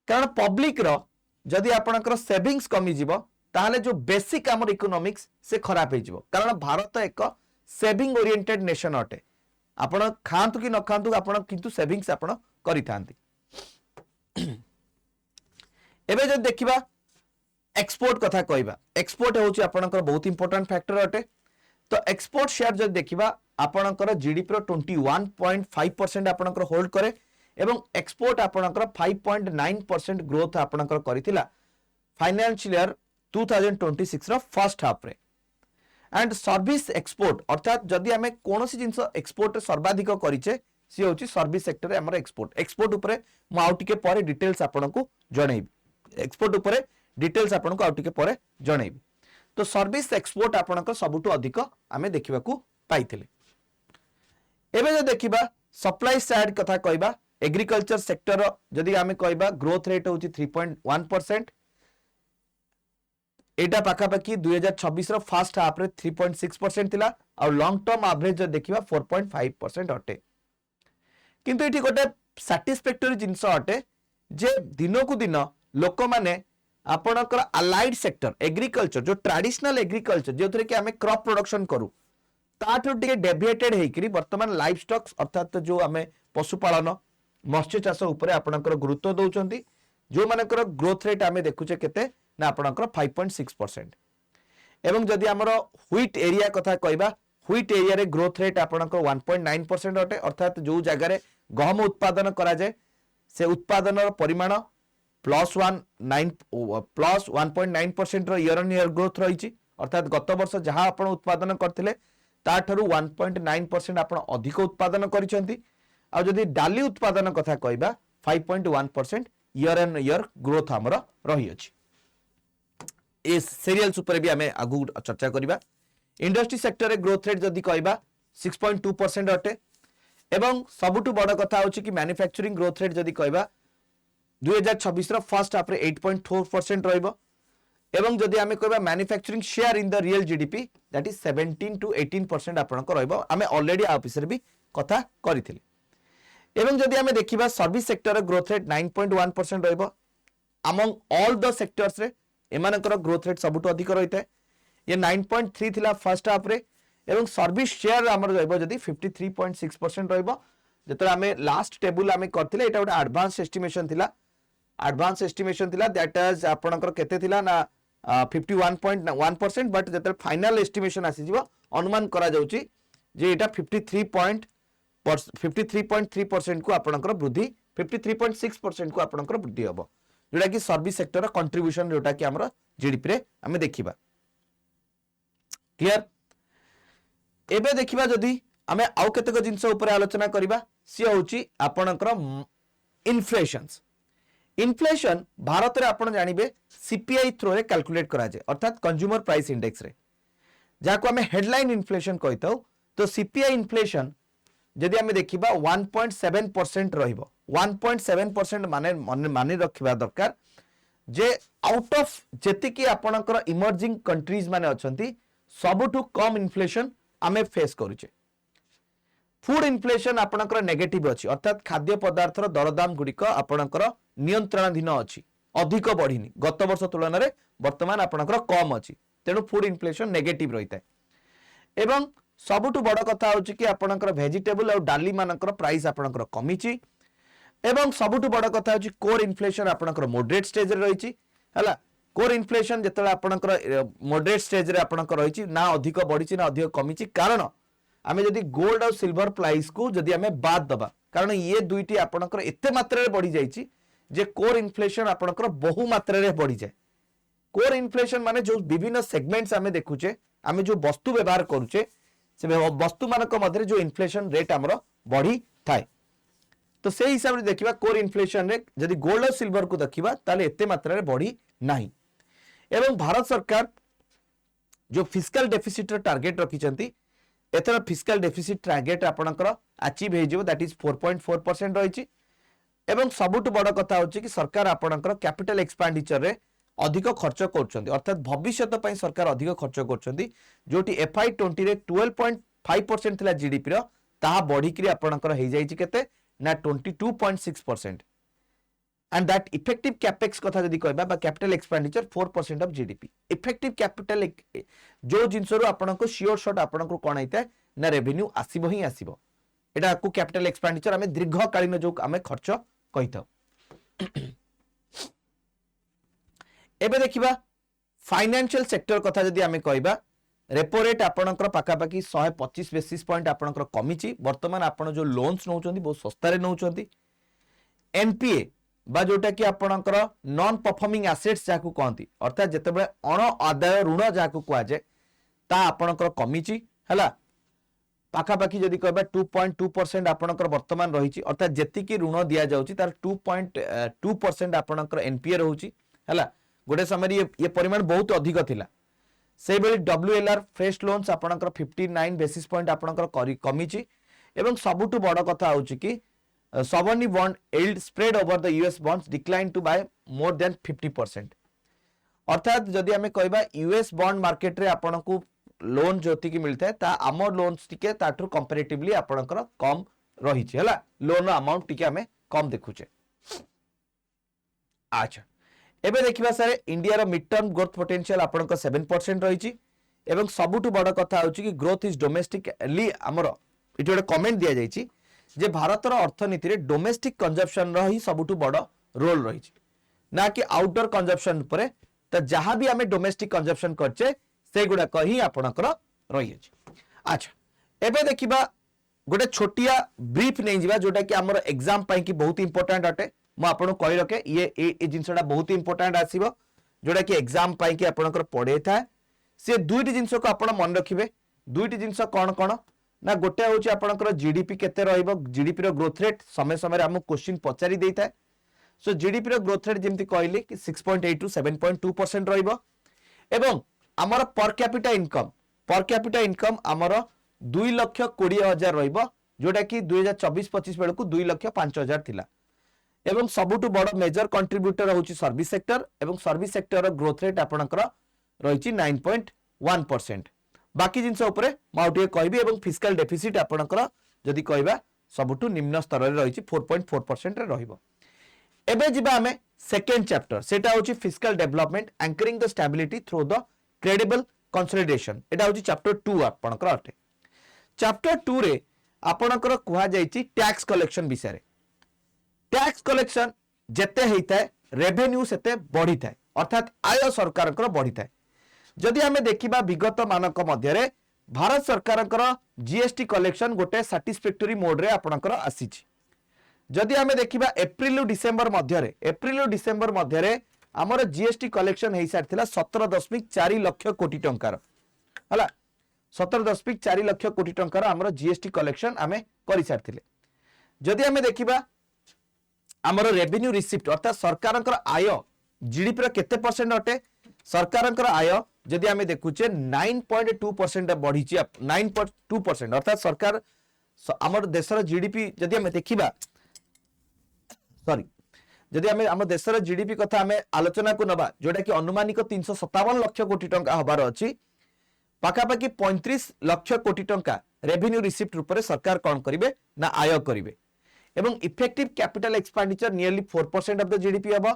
कारण पब्लिक रो जदि आपणकर सेविंग्स कमी जीवो ताहले जो बेसिक हमर इकोनॉमिक्स से खराब हे जीवो कारण भारत एक सेविंग ओरिएंटेड नेशन अटे। आपण खांतु कि न खांतु आपण किंतु सेविंग्स आपण करिथांती। एबे जब देखिबा एक्सपोर्ट कथा कहबा एक्सपोर्ट होची आपणकर बहुत इंपोर्टेंट फैक्टर अटे। तो एक्सपोर्ट शेयर जब देखिबा आपणकर जीडीपी रो 21.5% आपणकर होल्ड करे एवं एक्सपोर्ट आपणकर 5.9% ग्रोथ आपणकर करिथिला financial year 2026 row first half रे। एंड सर्विस एक्सपोर्ट अर्थात जदि आमे कोनोसी जिंस एक्सपोर्ट सर्वाधिक करिचे सी होची सर्विस सेक्टर रे हमर एक्सपोर्ट उपरे मु आउटिके परे डिटेल्स आपनको जणैबी एक्सपोर्ट उपरे डिटेल्स आपनको आउटिके परे जणैबी। तो सर्विस एक्सपोर्ट आपनको सबुटु अधिक आमे देखिबाकू पाइथिले। एबे जे देखिबा सप्लाई साइड कथा कहबा एग्रीकल्चर सेक्टर जदि आमे कहबा ग्रोथ रेट होची 3.1% एटा पाखापाखि 2026 रो फर्स्ट हाफ रे 3.6% थिला और लॉन्ग टर्म एवरेज देखिबा 4.5% अटे। किंतु एठी गोटे सैटिस्फैक्टरी जिंस अटे जे दिनो को दिन लोक माने आपणकर अलाइड सेक्टर एग्रीकल्चर जो ट्रेडिशनल एग्रीकल्चर जो थरे कि आमे क्रॉप प्रोडक्शन करू ताठो टिके डेविएटेड हेकरी वर्तमान लाइफ स्टॉक अर्थात जो आमे पशुपालन मत्स्य चाष उपरे आपणकर गुरुत्व दउचंती जो मानकर ग्रोथ रेट आमे देखुचे केते ना आपणकर 5.6% एवं जदि हमर व्हीट एरिया कथा कहबा व्हीट एरिया रे ग्रोथ रेट आपणकर 1.9% अटे अर्थात जो जगह रे गहम उत्पादन करा जाय से उत्पादन परिमाण +1.9% रो ईयर ऑन ईयर ग्रोथ रहिछि अर्थात गत वर्ष जहां आपण उत्पादन करथिले ता ठारू 1.9% आपण अधिक उत्पादन करिसेंती आ जदि डाली उत्पादन कथा कहबा 5.1% ईयर ऑन ईयर ग्रोथ हमर रही अछि। ए सीरियल्स ऊपर भी हमें आगु चर्चा करिबा। इंडस्ट्री सेक्टर रे ग्रोथ रेट जदि कहबा 6.2% अटे एवं सबुटु बड़ कथा होछि कि मैन्युफैक्चरिंग ग्रोथ रेट जदि कहबा 2026 रो फर्स्ट हाफ रे 8.4% रहइबो एवं जदि हमें कहबा manufacturing share in the real GDP that is 17 to 18% आपण को रहइबो हमें ऑलरेडी आ ऑफिसर भी कथा करिथिले। एवं जदि हमें देखिबा सर्विस सेक्टर रे ग्रोथ रेट 9.1% रहइबो अमंग ऑल द सेक्टर्स रे एमानकर ग्रोथ रेट सबुटु अधिक रहिते ये 9.3 थिला फर्स्ट हाफ रे एवं सर्विस शेयर हमर रहइबो जदि 53.6% रहइबो जेतरा हमें लास्ट टेबल हमें करथिले एटा गोटे एडवांस एस्टिमेशन थिला दैट इज आपनकर केते थिला ना 51.1% बट जेतरा फाइनल एस्टिमेशन आसी जिवो अनुमान करा जाउची जे एटा 53.6% 53.3% को आपणकर वृद्धि 53.6% को आपणकर वृद्धि हम जोटा कि सर्विस सेक्टर कंट्रीब्यूशन जोटा कि हमर जीडीपी रे हमें देखिबा क्लियर। एबे देखिबा जदि हमें आउ केतक जिंस ऊपर आलोचना करिबा सी होची आपणकर इन्फ्लेशन भारत रे आपण जानिबे सीपीआई थ्रू रे कैलकुलेट करा जाय अर्थात कंज्यूमर प्राइस इंडेक्स रे जाको हमें हेडलाइन इन्फ्लेशन कहताउ तो सीपीआई इन्फ्लेशन जदि हमें देखिबा 1.7% रहिबो 1.7% माने रखिबा दरकार जे आउट ऑफ जेति कि आपणकर इमर्जिंग कंट्रीज माने अछंती सबुठु कम इन्फ्लेशन हमें फेस करूचे। फूड इन्फ्लेशन आपणकर नेगेटिव अछि अर्थात खाद्य पदार्थर दरदाम गुड़िक आपणकर नियंत्रणाधीन अछि अधिक बढ़िनी गत वर्ष तुलन में वर्तमान आपणकर कम अछि तेणु फूड इन्फ्लेशन नेगेटिव रही है। एवं सबुठु बड़ कथा होछि कि आपणकर वेजिटेबल और डाली मानकर प्राइस आपणकर कमिछि एवं सबुठु बड़ कथा होछि कोर इन्फ्लेशन आपणकर मॉडरेट स्टेज रे रहिछि हला कोर इन्फ्लेशन जेतला आपणकर मॉडरेट स्टेज रे आपणकर रहिछि ना अधिक बढ़िछि ना अधिक कमिछि कारण आमे जदि गोल्ड और सिल्वर प्राइस को जदि आमे बाद दबा कारण ये दुईटी आपणकर एते मात्रा रे बढ़ी जाइछि जे कोर इन्फ्लेशन आपणकर बहु मात्रा रे बढ़ी जाय। कोर इन्फ्लेशन माने जो विभिन्न सेगमेंट्स आमे देखुचे आमे जो वस्तु व्यवहार करूचे से वस्तु मानक मध्य जो इन्फ्लेशन रेट हमर बढ़ी थाए तो से हिसाब रे देखिबा कोर इन्फ्लेशन रे जदि गोल्ड और सिल्वर को देखिबा ताले एते मात्रा रे बढ़ी नाही। एवं भारत सरकार जो फिस्कल डेफिसिट टार्गेट रखिचंती एथर फिस्कल डेफिसिट टार्गेट आपणकर अचीव हे जिवो दैट इज 4.4% रहिछि एवं सबुठ बड़ कथा होछि कि सरकार आपणकर कैपिटल एक्सपेंडिचर रे अधिक खर्च करछंती अर्थात भविष्यत पई सरकार अधिक खर्च करछंती जोटी FY20 रे 12.5% थिला जीडीपी रो ताहा बढ़ी करी आपणकर हे जाइछि केते ना 22.6% and that effective capex कथा जदि कहबा बा capital expenditure 4% of GDP effective capital जो जिंस रो आपनको श्योर शॉट आपनको कोन आइता ना रेवेन्यू आसीबो ही आसीबो एटा को कैपिटल एक्सपेंडिचर हमें दीर्घकालीन जो हमें खर्च कहिता। एबे देखिबा फाइनेंशियल सेक्टर कथा जदि हमें कहबा रेपो रेट आपणकर पाका पाकी 125 बेसिस पॉइंट आपणकर कमिची वर्तमान आपण जो लोन्स नउचंती बहुत सस्ता रे नउचंती एनपीए बा जोटा कि आपणकर नॉन परफॉर्मिंग एसेट्स जाकू कहंती अर्थात जेतेबे अण आदाय ऋण जाकू कुआ जाय ता आपणकर कमिची हला पाका पाकी जदि कहबा 2.2% आपणकर वर्तमान रहिची अर्थात जेति कि ऋण दिया जाउची तार 2.2% आपणकर एनपीए रहउची हला गोटे समय ये परिमाण बहुत अधिक थिला से बेली डब्ल्यूएलआर फ्रेश लोन्स आपणकर 59 बेसिस पॉइंट आपणकर कमिची एवं सबुठु बड़ कथा होची कि sovereign bond yield spread over the US bonds declined to by more than 50%। अर्थात जदि हमें कहबा यूएस बॉन्ड मार्केट रे आपण को लोन जोति की मिलता है ता आमर लोन्स टिके ताठू कंपैरेटिवली आपणकर कम रही छै हला लोन अमाउंट टिके हमें कम देखुचे। अच्छा एबे देखिबा सारे इंडिया रो मिड टर्म ग्रोथ पोटेंशियल आपणकर 7% रही छी एवं सबुठु बड़ कथा होची कि ग्रोथ इज डोमेस्टिकली हमरो इट गोटे कमेंट दिया जाई छी जे भारतर अर्थनीति रे डोमेस्टिक कंजप्शन रो ही सबुठु बड़ रोल रही छी ना कि आउटडोर कंजप्शन परे त जहां भी हमें डोमेस्टिक कंजप्शन करचे से गुडा कही आपणकर रही अछि। अच्छा एबे देखिबा गोटे छोटिया ब्रीफ नै जिबा जोटा कि हमर एग्जाम पई कि बहुत इंपोर्टेंट अटे म आपन कहि रखे ये जिंसडा बहुत इंपोर्टेंट आसीबो जोटा कि एग्जाम पई कि आपणकर पढे था से दुईटी जिंस को आपण मन रखिबे दुईटी जिंस कोन कोन ना गोटे होची आपणकर जीडीपी केते रहइबो जीडीपी रो ग्रोथ रेट समय समय रे हम क्वेश्चन पचारि देइता सो जीडीपी रो ग्रोथ रेट जेमति कहली कि 6.8 टू 7.2% रहइबो एवं हमर पर कैपिटा इनकम हमर 2,20,000 रहइबो जोटा कि 2024-25 बेल को 2,05,000 थिला एवं सबुठु बड़ मेजर कंट्रीब्यूटर होची सर्विस सेक्टर एवं सर्विस सेक्टर रो ग्रोथ रेट आपणकर रहिची 9.1%। बाकी जिंस उपरे माउटिए कहबी एवं फिस्कल डेफिसिट आपणकर जदि कहबा सबुठु निम्न स्तर रे रहिची 4.4% रे रहिबो। एबे जिबा हमें सेकंड चैप्टर सेटा होची fiscal development anchoring the stability through the credible consolidation एटा होची चैप्टर 2 आपणकर अटे। चैप्टर 2 रे आपणकर कुहा जाईची टैक्स कलेक्शन विषय रे टैक्स कलेक्शन जेते हेइताय रेवेन्यू सेते बढ़ी थाए अर्थात आय सरकारकर बढ़ी थाए जदि हमें देखिबा विगत मानक मध्य रे भारत सरकार जीएसटी कलेक्शन गोटे साटिस्फैक्टरी मोड रे आपणकर आसी जदि आमे देखिबा एप्रिल डिसेंबर मध्य आमर जीएसटी कलेक्शन हो सारी 17.4 लाख कोटी टंकार है 17.4 लाख कोटी टंकार आमर जीएसटी कलेक्शन आमे करि सारथिले जदि आमे देखिबा आमर रेवेन्यू रिसिप्ट अर्थात सरकार आय जीडीपी केते परसेंट अटे सरकार आय जदि आमे देखुचे 9.2% बढ़ी 9.2% अर्थात सरकार आमर देशर जीडीपी जदि आमे देखिबा सॉरी जदि आमे आम देशर जीडीपी कथा आमे आलोचना को नबा जोटा कि अनुमानिक 357 लाख कोटी टंका हबार अछि पाखापाखि 35 लाख कोटी टंका रेवेन्यू रिसिप्ट रूप से सरकार कौन करिवे ना आय करिवे एवं effective capital expenditure nearly 4% of the GDP हबो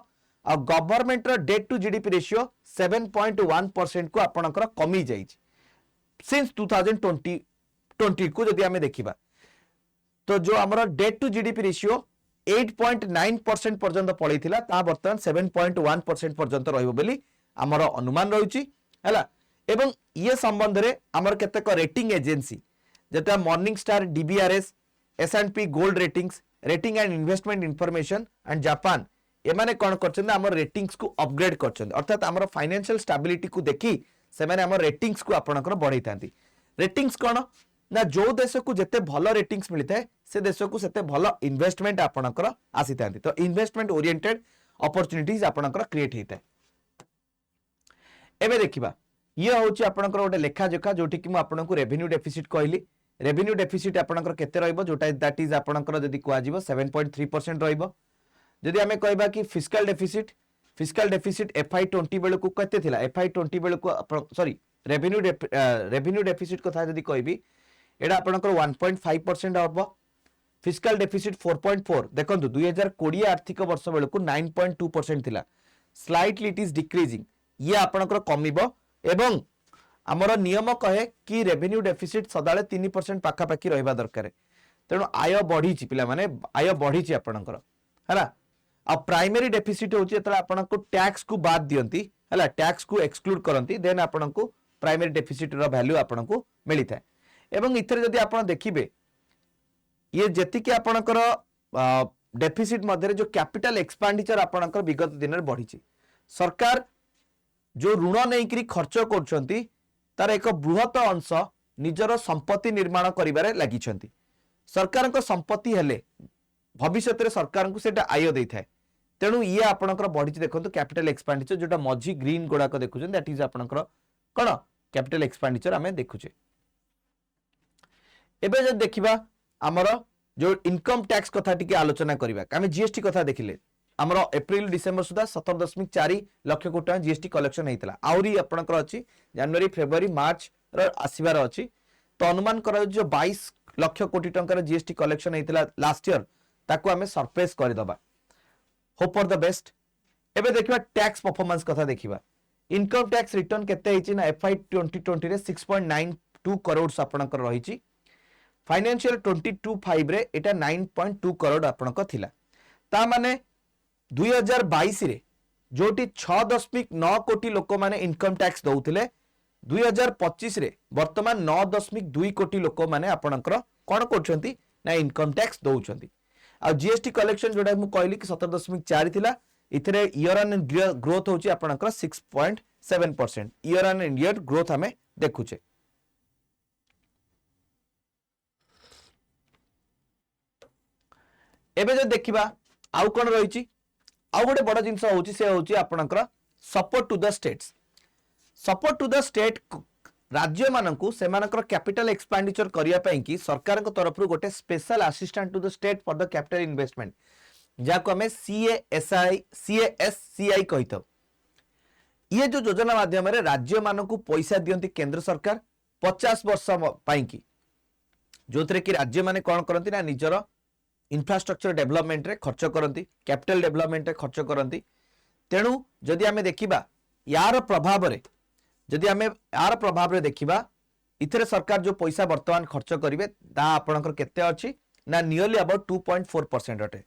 आ गवर्नमेंट रो डेट टू जीडीपी रेशियो 7.1% को आपणकर कमी जाई सिंस 2020 को जदि आमे देखिबा तो जो हमर डेट टू जीडीपी रेशियो 8.9% पर्यंत पळैथिला ता वर्तमान 7.1% पर्यंत रहइबो बोली हमर अनुमान रहुची हैला एवं ये संबंध रे हमर केतेक रेटिंग एजेंसी जता Morningstar DBRS S&P gold ratings rating and investment information and Japan एमाने कोन करछन हमर रेटिंग्स को अपग्रेड करछन अर्थात हमर फाइनेंशियल स्टेबिलिटी को देखि से माने हमर रेटिंग्स को आपणकर बढ़ाई थांती रेटिंग्स कोन ना जो देश को जेते भलो रेटिंग्स मिलता है से देश को सेते भलो इन्वेस्टमेंट आपणकर आसी थांती तो इन्वेस्टमेंट ओरिएंटेड अपॉर्चुनिटीज आपणकर क्रिएट हेता एबे देखिबा ये होची आपणकर गोटे लेखा जोखा जोठी कि म आपणको रेवेन्यू डेफिसिट कहली रेवेन्यू डेफिसिट आपणकर केते रहइबो जोटा दैट इज आपणकर जदी कुआ जीवो 7.3% रहइबो जदि आमे कहबा कि फिस्कल डेफिसिट FY20 बेल को केते थिला FY20 बेल को सॉरी रेवेन्यू डेफिसिट कथा जदी कहबी एडा आपणकर 1.5% हबो फिस्कल डेफिसिट 4.4 देखंतु 2020 आर्थिक वर्ष बेल को 9.2% थिला स्लाइटली इट इज डिक्रीजिंग ये आपणकर कमिबो एवं आमर नियम कहे कि रेवेन्यू डेफिसिट सदाले 3% पाखापाखि रहिबा दरकार तेणु आय बढ़ी पिला माने आय बढ़ी आपणकर हैला आ प्राइमरी डेफिसिट होची एतला आपनको टैक्स को बाद दियंती हैला टैक्स को एक्सक्लूड करंती देन आपनको प्राइमरी डेफिसिट रो वैल्यू आपनको मिली थाए एवं इथरे जदी आपण देखिबे ये जति कि आपणकर डेफिसिट मध्य जो कैपिटल एक्सपेंडिचर आपणकर विगत दिन रे बढ़ी सरकार जो ऋण नहीं खर्च कर तार एक बृहत अंश निजर संपत्ति निर्माण करिबारे लागि छंती सरकार को संपत्ति हेले भविष्य में सरकार को सेटा आय दे थाए तेणु ये आपणकर बढ़ी देखो कैपिटल एक्सपेंडिचर जोटा मझी ग्रीन गुड़ाक देखुछन दैट इज आपणकर कोन कैपिटल एक्सपेंडिचर आमे देखुछे एबे जब देखिबा हमर जो इनकम टैक्स कथा टिके आलोचना करिबा आमे जीएसटी कथा देखिले हमर एप्रिल डिसेंबर सुधा 17.4 लाख कोटी जीएसटी कलेक्शन हेतला आउरी आपणकर अछि जनवरी फरवरी मार्च र आसीबार अछि तो अनुमान करा जो 22 लाख कोटी टंकार जीएसटी कलेक्शन हेतला लास्ट ईयर ताको आमे सरप्राइज कर दबा होप फॉर द बेस्ट एबे देखिबा टैक्स परफॉर्मेंस कथा देखिबा इनकम टैक्स रिटर्न केते हिची ना FY 2020 रे 6.92 करोड़ आपणकर रहिची फाइनेंशियल 22-5 रे एटा 9.2 करोड़ आपणक थिला ता माने 2022 रे जोटी 6.9 कोटी लोक माने इनकम टैक्स दउथिले 2025 रे वर्तमान 9.2 कोटी लोक माने आपणकर कोन करछंती ना इनकम टैक्स दउछंती आ जीएसटी कलेक्शन जोडा मु कहली कि 17.4 थिला इथरे ईयर ऑन ग्रोथ होची आपणकर 6.7% ईयर ऑन ईयर ग्रोथ हमें देखुचे एबे जो देखिबा आउ कोन रहिची आउ गोटे बड़ जिंस होची से होची आपणकर सपोर्ट टू द स्टेट राज्य मानकू सेमानकर कैपिटल एक्सपेंडिचर करिया पई कि सरकार को तरफ रु गोटे special assistant to the state for the capital investment जाको हमें CASCI कहितो ये जो योजना माध्यम रे राज्य मानकू पैसा दियंती केंद्र सरकार 50 वर्ष पई कि जोतरे कि राज्य माने कोन करंती ना निजर इंफ्रास्ट्रक्चर डेवलपमेंट रे खर्च करंती कैपिटल डेवलपमेंट रे खर्च करंती तेणु जदि आमे देखिबा यार प्रभाव रे जदि आमे यार प्रभाव रे देखिबा इथरे सरकार जो पैसा वर्तमान खर्च करिवे ता आपनकर केते अछि ना नियरली अबाउट 2.4% अटे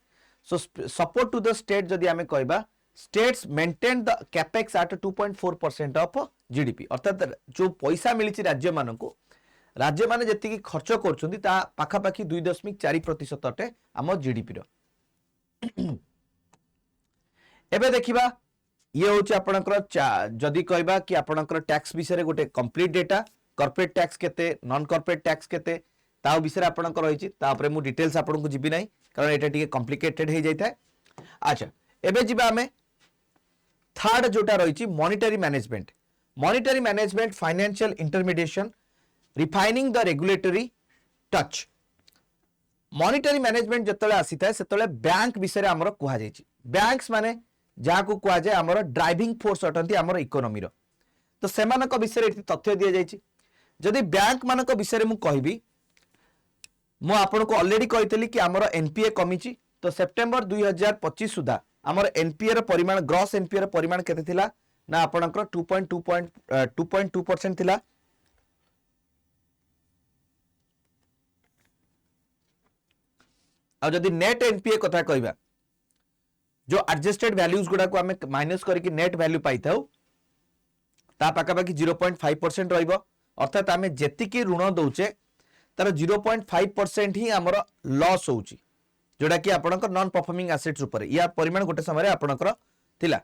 so support to the state जदि आमे कहबा states maintain the capex at 2.4% of GDP अर्थात जो पैसा मिली राज्य मानकू राज्य माने जेतिकी खर्च करछुंती ता पाखापाखी 2.4% अटे आम जीडीपी रो। एबे देखिबा ये होची आपनकर जदी कहबा कि आपनकर टैक्स विषय गोटे कंप्लीट डेटा कॉर्पोरेट टैक्स केते नॉन कॉर्पोरेट टैक्स केते ता विषय आपनकर रहिची ता ऊपर मु डिटेल्स आपन को जिबि नै कारण एटा टिके कॉम्प्लिकेटेड हे जाइता। अच्छा एबे जिबा हमें थर्ड जोटा रहिची monetary management. Monetary management financial intermediation refining the regulatory touch. Monetary management जतले आसीता सेतले बैंक विषय हमर कुहा जाइची। बैंक्स माने जहाँ को कुआ जाए आमर ड्राइविंग फोर्स अटंती आमर इकोनॉमी रो। तो सेमानक विषय रे तथ्य दिया जाइची। जदि बैंक मानक विषय मु कहबी मु आपन को ऑलरेडी कहितली कि आमर एनपीए कमिची। तो सेप्टेम्बर 2025 सुधा आमर एनपीए रो परिमाण ग्रॉस एनपीए रो परिमाण केते थिला ना आपनकर 2.2% थिला। आ जदि नेट एनपीए कथा कहबा जो एडजस्टेड वैल्यूज गुडा को हमें माइनस करके नेट वैल्यू पाई थाउ ता पाखापाखि 0.5% रहिबो। अर्थात आमे जेतिकी ऋण दउचे तार 0.5% ही आमर लॉस होउची जोड़ा कि आपनकर नॉन परफॉर्मिंग एसेट्स ऊपर या परिमाण गोटे समय रे आपनकर थिला।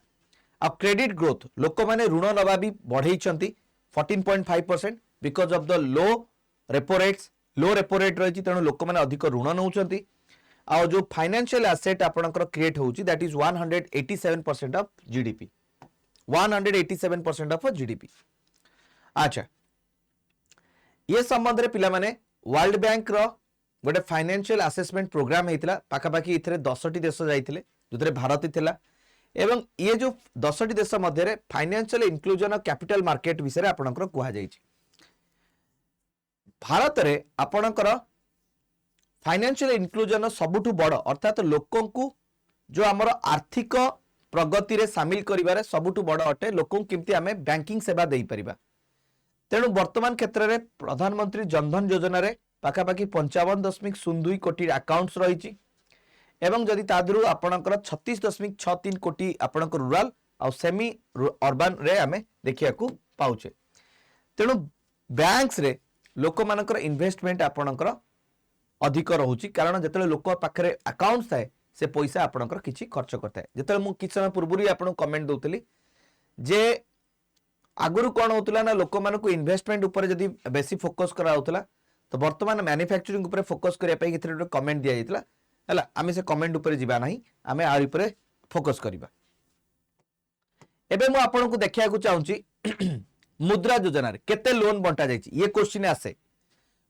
आ क्रेडिट ग्रोथ लोक माने ऋण नबा भी बढ़ेइछंती 14.5% because of the low repo rate रहिची तेणु लोक माने अधिक ऋण नउछंती। आ जो फाइनेंशियल एसेट आपनकर क्रिएट होउची that is 187% of GDP 187% of GDP. अच्छा ये संबंध रे पिला माने वर्ल्ड बैंक रो गोटे फाइनेंशियल असेसमेंट प्रोग्राम हेतिला पाखापाखि इथरे 10टी देश जाइथिले जोतरे भारत थिला एवं ये जो 10टी देश मध्य रे financial inclusion of capital market विषय आपनकर कुहा जाइछि। भारत रे आपनकर फाइनेंशियल इंक्लूजन सबुठु बड़ अर्थात लोकों को जो आमर आर्थिक प्रगति रे शामिल करिबारे सबुठु बड़ अटे लोकों किमती आमे बैंकिंग सेवा देई परिबा। तेणु वर्तमान क्षेत्र में प्रधानमंत्री जनधन योजना रे पाखापाखि 55.02 कोटी अकाउंट्स रही एवं जदि तादरू आपणकर 36.63 कोटी आपणकर रूरल आ सेमी अर्बन रे आमे देखिया को पाउचे। तेणु बैंक्स रे लोक मानकर इन्वेस्टमेंट आपणकर अधिक रहुची कारण जतले लोक पाखरे अकाउंट्स थाए से पैसा आपणकर किछि खर्च करताए। जतले मु किछ समय पूर्व आपन कमेंट दउतली जे आगुरु कौन होतला ना लोक मानको इन्वेस्टमेंट ऊपर जदि बेसी फोकस करा होतला तो वर्तमान मैन्युफैक्चरिंग ऊपर फोकस करिया पई किथरे एक कमेंट दिया जायतला हला आमे से कमेंट ऊपर जिबा नाही आमे आर ऊपर फोकस करिबा। एबे मु आपन को देखिया को चाहूची मुद्रा योजना रे केते लोन बंटा जायछि ये क्वेश्चन आसे।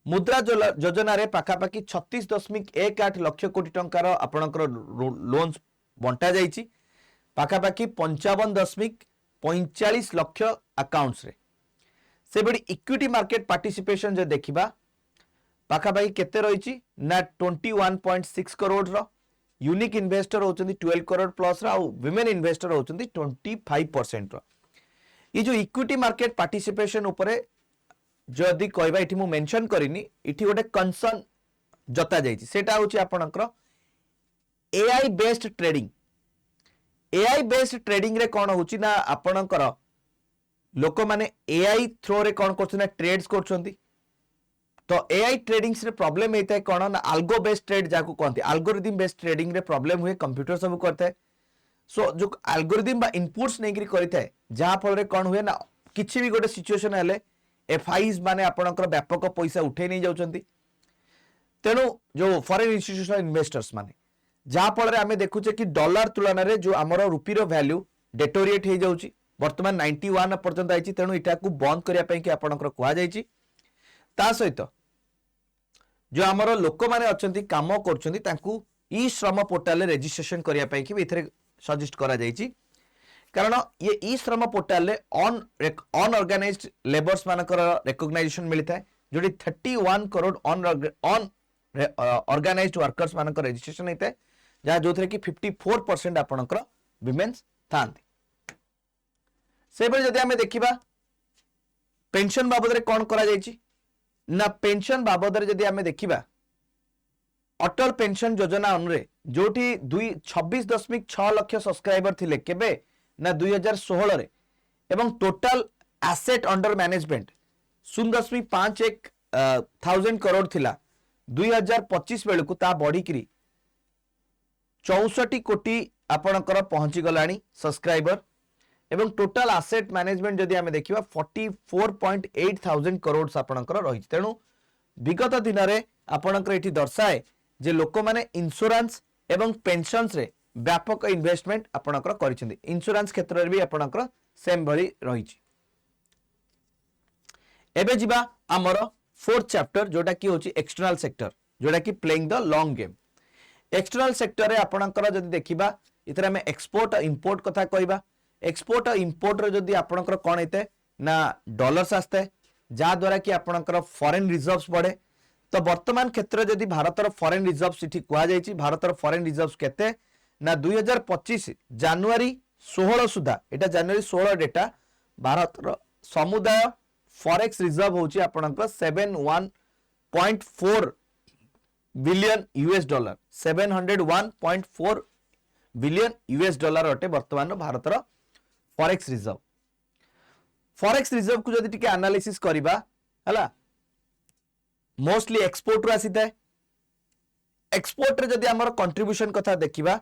मुद्रा योजना रे पाखापाखि 36.18 लाख कोटी टंकार आपनकर लोन्स बंटा जायछि पाखापाखि 55.45 लाख अकाउंट्स रे। से बड़ी इक्विटी मार्केट पार्टिसिपेशन जे देखिबा पाखापाखि केते रहिछि ना 21.6 करोड़ रो यूनिक इन्वेस्टर होचंदी 12 करोड़ प्लस रो आ विमेन इन्वेस्टर होचंदी 25% रो। ये जो इक्विटी मार्केट पार्टिसिपेशन ऊपर जदि कहबा इठी मु मेंशन करिनी इठी गोटे कंसर्न जता जायछि सेटा होछि आपनकर AI based trading. AI based trading रे कोन होछि ना आपनकर लोक माने एआई थ्रो रे कोन करछन ना ट्रेड्स करछंती। तो एआई ट्रेडिंग्स रे प्रॉब्लम हेता कोन ना अल्गो बेस्ड ट्रेड जाको कहंती एल्गोरिथम बेस्ड ट्रेडिंग रे प्रॉब्लम हुए कंप्यूटर सब करता है। सो जो एल्गोरिथम बा इनपुट्स नै करी करता है जहां फल रे कोन हुए ना किछि भी गोटे सिचुएशन हेले एफआईज माने आपनकर व्यापक पैसा उठे नहीं जाउछंती। तेणु जो फॉरेन इंस्टीट्यूशनल इन्वेस्टर्स माने जहां फल रे आमे देखुचे कि डॉलर तुलना रे जो हमरो रुपी रो वैल्यू डेटोरिएट हे जाउची वर्तमान 91 पर्यंत आइची। तेणु इटा को बंद करिया पई कि आपनकर कुआ जाइची। ता सहित जो आमर लोक माने अछंती काम करछंती तांकू ई श्रम पोर्टल रे रजिस्ट्रेशन करिया पई कि इथरे सजेस्ट करा जाइची कारण ये ई श्रम पोर्टल रे ऑन ऑर्गेनाइज्ड लेबर्स मानकर रिकॉग्नाइजेशन मिलता है जोडी 31 करोड़ ऑन ऑर्गेनाइज्ड वर्कर्स मानकर रजिस्ट्रेशन हेता है जहां जोथरे कि 54% आपनकर विमेन्स थांती। से बेले जदि हमें देखिबा पेंशन बाबद रे कोन करा जाइची ना पेंशन बाबद रे जदि हमें देखिबा अटल पेंशन योजना अनुरे जोठी 26.6 लाख सब्सक्राइबर थिले केबे ना 2016 रे एवं total asset under management 0.51 thousand crore थिला 2025 बेलू ता बढ़ी 64 कोटी आपणकर पहुंची गलानी सब्सक्राइबर एवं टोटल एसेट मैनेजमेंट जदि आमे देखिबा 44.8 थाउजेंड करोड़ आपणकर रही। तेणु विगत दिन में आपणकर एठी दर्शाए जे लोक माने इंश्योरेंस एवं पेंशन्स रे व्यापक इन्वेस्टमेंट आपणकर करिसेंती। इंश्योरेंस क्षेत्र रे भी आपणकर सेम भली रही। एबे जिबा हमर फोर्थ चैप्टर जोटा की होची एक्सटर्नल सेक्टर जोटा की playing the long game. External sector रे आपणकर जदि देखिबा इतरे में एक्सपोर्ट इंपोर्ट कथा कहबा। एक्सपोर्ट इंपोर्ट रे जदि आपणकर कोन हेते ना डॉलर्स आस्ते जा द्वारा कि आपणकर फॉरेन रिजर्व्स बढ़े। तो वर्तमान क्षेत्र जदि भारतर फॉरेन रिजर्व्स इठी कुआ जायछि। भारतर फॉरेन रिजर्व्स केते ना 2025 जनवरी 16 सुधा एटा जनवरी 16 डेटा भारतर समुदाय फॉरेक्स रिजर्व होची आपणकर 71.4 billion US dollar 701.4 billion US dollar अटे वर्तमान भारतर फॉरेक्स रिजर्व। फॉरेक्स रिजर्व को जदि टिके एनालिसिस करिबा हला मोस्टली एक्सपोर्ट रो आसीता। एक्सपोर्ट रे जदि हमर कंट्रीब्यूशन कथा देखिबा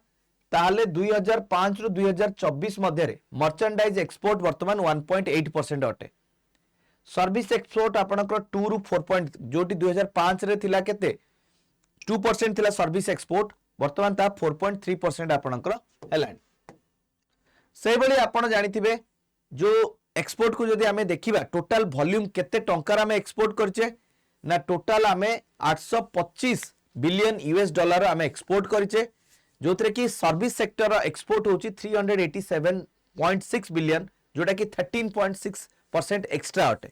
ताले 2005 रु 2024 मध्य रे मर्चेंडाइज एक्सपोर्ट वर्तमान 1.8% अटे। सर्विस एक्सपोर्ट आपनकर 2 रु 4 जोटी 2005 रे थिला केते 2% थिला सर्विस एक्सपोर्ट वर्तमान ता 4.3% आपनकर हेलानी। से बळी आपण जानिथिबे जो एक्सपोर्ट को जदि हमें देखिबा टोटल वॉल्यूम केते टंकार हमें एक्सपोर्ट करचे ना टोटल हमें 825 बिलियन यूएस डॉलर हमें एक्सपोर्ट करचे जोथरे कि सर्विस सेक्टर एक्सपोर्ट होची 387.6 बिलियन जोटा कि 13.6% एक्स्ट्रा अटे।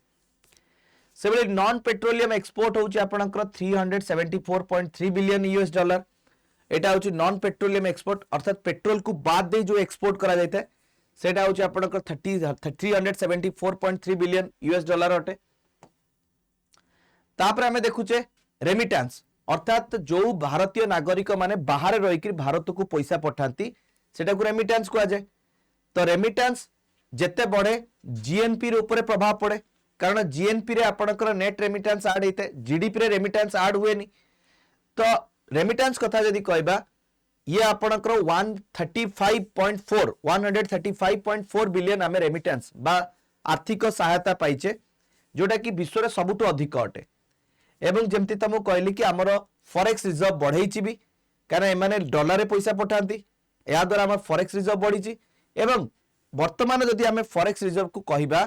से बळे नॉन पेट्रोलियम एक्सपोर्ट होची आपनकर 374.3 बिलियन यूएस डॉलर। एटा होची नॉन पेट्रोलियम एक्सपोर्ट अर्थात पेट्रोल को बाद दे जो एक्सपोर्ट करा जायते सेटा होची आपनकर 374.3 बिलियन यूएस डॉलर अटे। तापर हमें देखुचे रेमिटेंस अर्थात जो भारतीय नागरिक माने बाहर रही कि भारत को पैसा पठाती सेटा को रेमिटेंस कहा जाए। तो रेमिटेंस जेते बढ़े जीएनपी रे ऊपर प्रभाव पड़े कारण जीएनपी रे आपनकर नेट रेमिटेंस ऐड होते जीडीपी रे रेमिटेंस ऐड हुए नहीं। तो रेमिटेंस कथा जदि कहबा ये आपनकर 135.4 बिलियन आमे रेमिटेंस बा आर्थिक सहायता पाइचे जोटा कि विश्व रे सबुठु अधिक अटे। एवं जेमती तमु कहली कि हमर फॉरेक्स रिजर्व बढ़ेछि भी कारण एमाने डॉलर रे पैसा पठांती या द्वारा हमर फॉरेक्स रिजर्व बढ़ीछि। एवं वर्तमान जदि हमें फॉरेक्स रिजर्व को कहिबा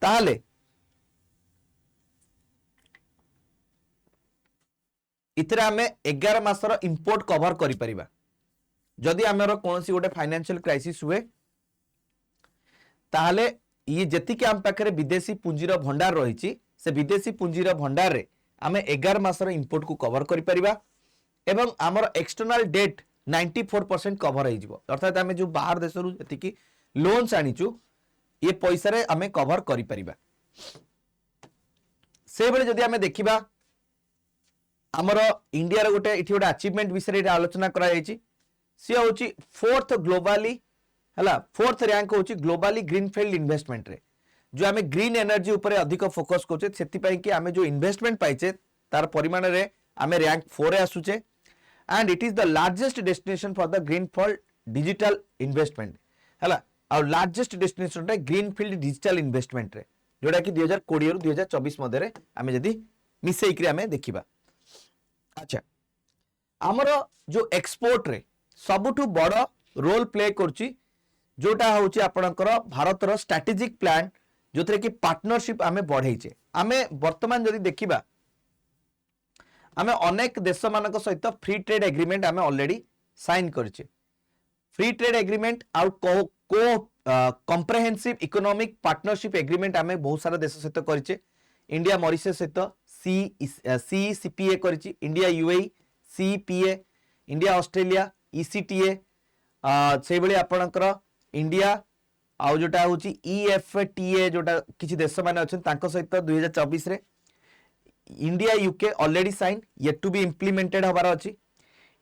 ताहले इतरा हमें 11 मासर इंपोर्ट कवर करि परिबा। जदि हमर कोनसी गोटे फाइनेंशियल क्राइसिस हुए ताहले ये जेति के हम पाखरे विदेशी पुंजीर भंडार रहिछि से विदेशी पुंजीर भंडार रे आमे 11 मासर इंपोर्ट को कवर करि परिबा। एवं हमर एक्सटर्नल डेट 94% कवर हो जिवो अर्थात आमे जो बाहर देश रु जेति कि लोन्स आनिचु ये पैसा रे आमे कवर करि परिबा। से बेले जदि आमे देखिबा हमर इंडिया रे गोटे इठी गोटे अचीवमेंट विषय आलोचना करा जायछि सी होची फोर्थ ग्लोबली हला फोर्थ रैंक होची ग्लोबली ग्रीनफील्ड इन्वेस्टमेंट रे जो आमे ग्रीन एनर्जी ऊपर अधिक फोकस करछे सेति पई कि आमे जो इन्वेस्टमेंट पाइछे तार परिमाण रे आमे रैंक 4 रे आसुचे and it is the largest destination for the greenfield digital investment हला और लार्जेस्ट डेस्टिनेशन रे ग्रीनफील्ड डिजिटल इन्वेस्टमेंट रे जोडा कि 2020 रु 2024 मध्ये रे आमे जदी मिसेई कि आमे देखिबा। अच्छा हमर जो एक्सपोर्ट रे सबुठु बड़ रोल प्ले करछि जोटा होछि आपनकर भारतर स्ट्रेटेजिक प्लान जोथरे कि पार्टनरशिप आमे बढ़ाइछे। आमे वर्तमान जदि देखिबा आमे अनेक देश मानक सहित फ्री ट्रेड एग्रीमेंट आमे ऑलरेडी साइन करछे। फ्री ट्रेड एग्रीमेंट आउ को कॉम्प्रिहेंसिव इकोनॉमिक पार्टनरशिप एग्रीमेंट आमे बहुत सारा देश सहित करछे। इंडिया मॉरिशस सहित सीसीपीए करछि, India UAE CPA, India Australia ECTA से भली आपनकर इंडिया आउ जोटा होची ईएफटीए जोटा किछि देश माने अछन तांको सहित 2024 रे India UK already sign yet to be implemented हबार अछि।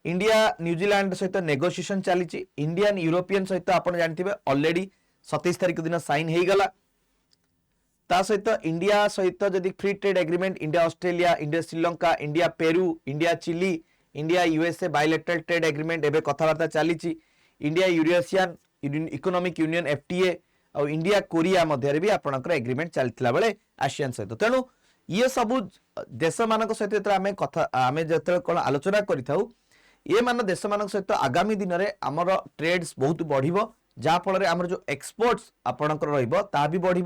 इंडिया न्यूजीलैंड सहित नेगोशिएशन चलीछि। इंडियन यूरोपियन सहित आपण जानथिबे ऑलरेडी 27 तारिख दिन साइन हेई गला। ता सहित इंडिया सहित जदि free trade agreement India Australia, India Sri Lanka, India Peru, India Chile, India USA bilateral trade agreement एबे कथबार्ता चली। India Eurasian economic union FTA और इंडिया कोरिया मध्य भी आपनकर एग्रीमेंट चलतिला बेले आसियान सहित। तेणु ये सब देश मान सहित आम कथा आम जो कौन आलोचना करूँ ये मान देश मान सहित आगामी दिन में आमर ट्रेड्स बहुत बढ़ जहाँफल आमर जो एक्सपोर्ट्स आपणकर रहा भी बढ़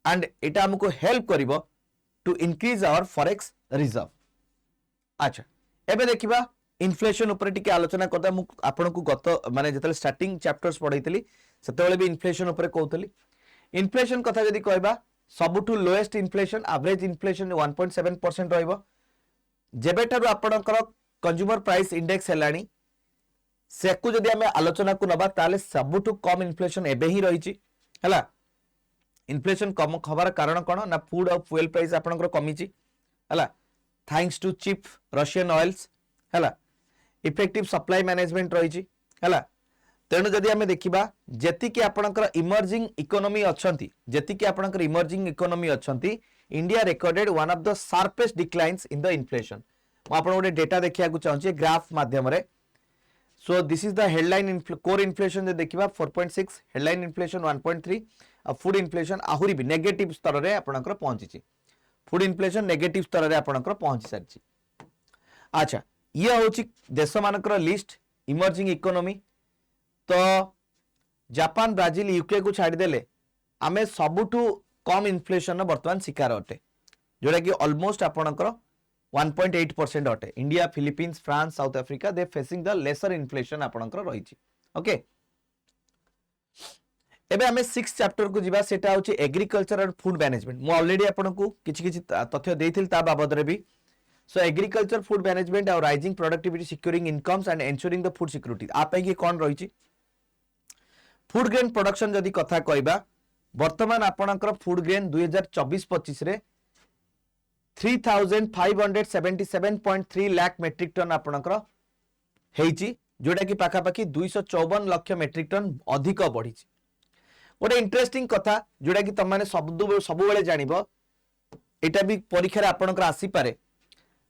एंड इटा हमको हेल्प करिवो to increase our forex reserve. अच्छा एबे देखिबा इन्फ्लेशन ऊपर टिके आलोचना करदा। मु आपनको गत माने जतले स्टार्टिंग चैप्टर्स पढैतली सेतेबेले भी इन्फ्लेशन ऊपर कहतली। इन्फ्लेशन कथा जदि कहबा सबुठु लोएस्ट इन्फ्लेशन एवरेज इन्फ्लेशन 1.7% रहइबो। जेबेठारु आपणकर कंज्यूमर प्राइस इंडेक्स हेलानी सेकु जदि हमें आलोचना को नबा ताले सबुठु कम इन्फ्लेशन एबे ही रहिछि हला। इन्फ्लेशन कम खबर कारण कौन ना फूड और फ्यूएल प्राइस आपनकर कमिछि हला thanks to cheap Russian oils हला। इफेक्टिव सप्लाई मैनेजमेंट रहिछि हला। तेणु जदि हमें देखिबा जेति कि आपनकर इमर्जिंग इकोनॉमी अछंती जेति कि आपनकर इमर्जिंग इकोनॉमी अछंती India recorded one of the sharpest declines in the inflation. म आपन गोटे डेटा देखिया को चाहूची ग्राफ माध्यम रे। So this is the headline core inflation जे देखिबा 4.6 हेडलाइन इन्फ्लेशन 1.3 और फूड इन्फ्लेशन आहुरी भी नेगेटिव स्तर रे आपनकर पहुंची। फूड इन्फ्लेशन नेगेटिव स्तर रे आपनकर पहुंची सारची। अच्छा ये होची देश मानकर लिस्ट इमर्जिंग इकोनॉमी। तो जापान ब्राजिल यूके को छाड़ी देले आमे सबुठु कम इन्फ्लेशन वर्तमान शिकार अटे जोड़ा कि ऑलमोस्ट आपनकर 1.8% अटे। India, Philippines, France, South Africa they facing the lesser inflation आपनकर रहिछि। ओके एबे हमें 6 चैप्टर को जीवा सेटा होची एग्रीकल्चर एंड फूड मैनेजमेंट। मु ऑलरेडी आपनको किछि किछि तथ्य देइथिल ता बाबद रे भी। सो एग्रीकल्चर फूड मैनेजमेंट और rising productivity securing incomes and ensuring the food security आपे कि कोन रहिछि। फूड ग्रेन प्रोडक्शन जदि कथा कहबा वर्तमान आपनकर फूड ग्रेन 2024-25 रे 3577.3 लाख मेट्रिक टन आपनकर हेइछि जोटा कि पाखा पाखी 254 लाख मेट्रिक टन अधिक बढ़िछि। गोटे इंटरेस्टिंग कथा जोड़ा कि तुम मैंने सब बेले जानिबो एटा भी परीक्षा आपनकर आसी पारे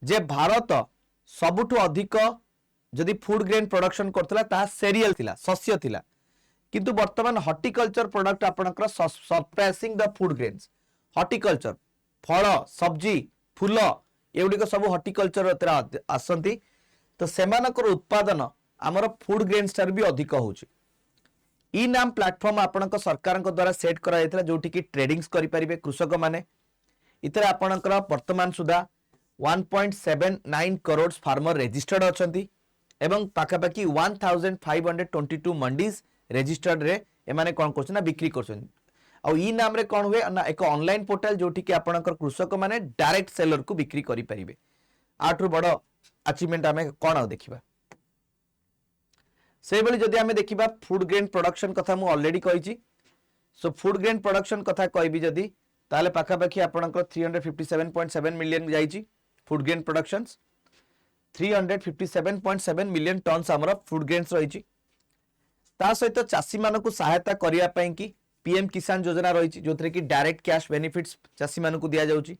जे भारत सबुठु अधिक जदि फूड ग्रेन प्रोडक्शन करथला ता सीरियल थिला शस्य थिला किंतु वर्तमान हॉर्टिकल्चर प्रोडक्ट आपनकर surpassing the food grains. Horticulture फल सब्जी फूल एगुड़िक सब हॉर्टिकल्चर आसंती तो सेमानकर उत्पादन आमर फूड ग्रेन्स ठार भी अधिक होउछि। ई नाम प्लेटफॉर्म आपनकर सरकार द्वारा सेट करा जायतिला जोठी कि ट्रेडिंग्स करि परिबे कृषक माने। इतरे आपनकर वर्तमान सुधा 1.79 करोड़ फार्मर रजिस्टर्ड अछंती एवं पाखापाखी 1522 मंडीज रजिस्टर्ड रे एमाने कोन करछन ना बिक्री करछन। आ ई नाम रे कोन हुए ना एक ऑनलाइन पोर्टल जोठी कि आपनकर कृषक माने डायरेक्ट सेलर को बिक्री करि परिबे। आठरु बड़ अचीवमेंट आमे कोन देखिबा से भली जदि आमे देखिबा फूड ग्रेन प्रोडक्शन कथा मु ऑलरेडी कहिछि। सो फूड ग्रेन प्रोडक्शन कथा कहबी जदि ताले पाखापाखी आपनकर 357.7 मिलियन जाइछि food grain productions 357.7 million tons हमर फूड ग्रेन्स रहिछि। ता सहित चासी मानकु सहायता करिया पई कि पीएम किसान योजना रहिछि जोथरे कि डायरेक्ट कैश बेनिफिट्स चासी मानकु दिया जाउछि।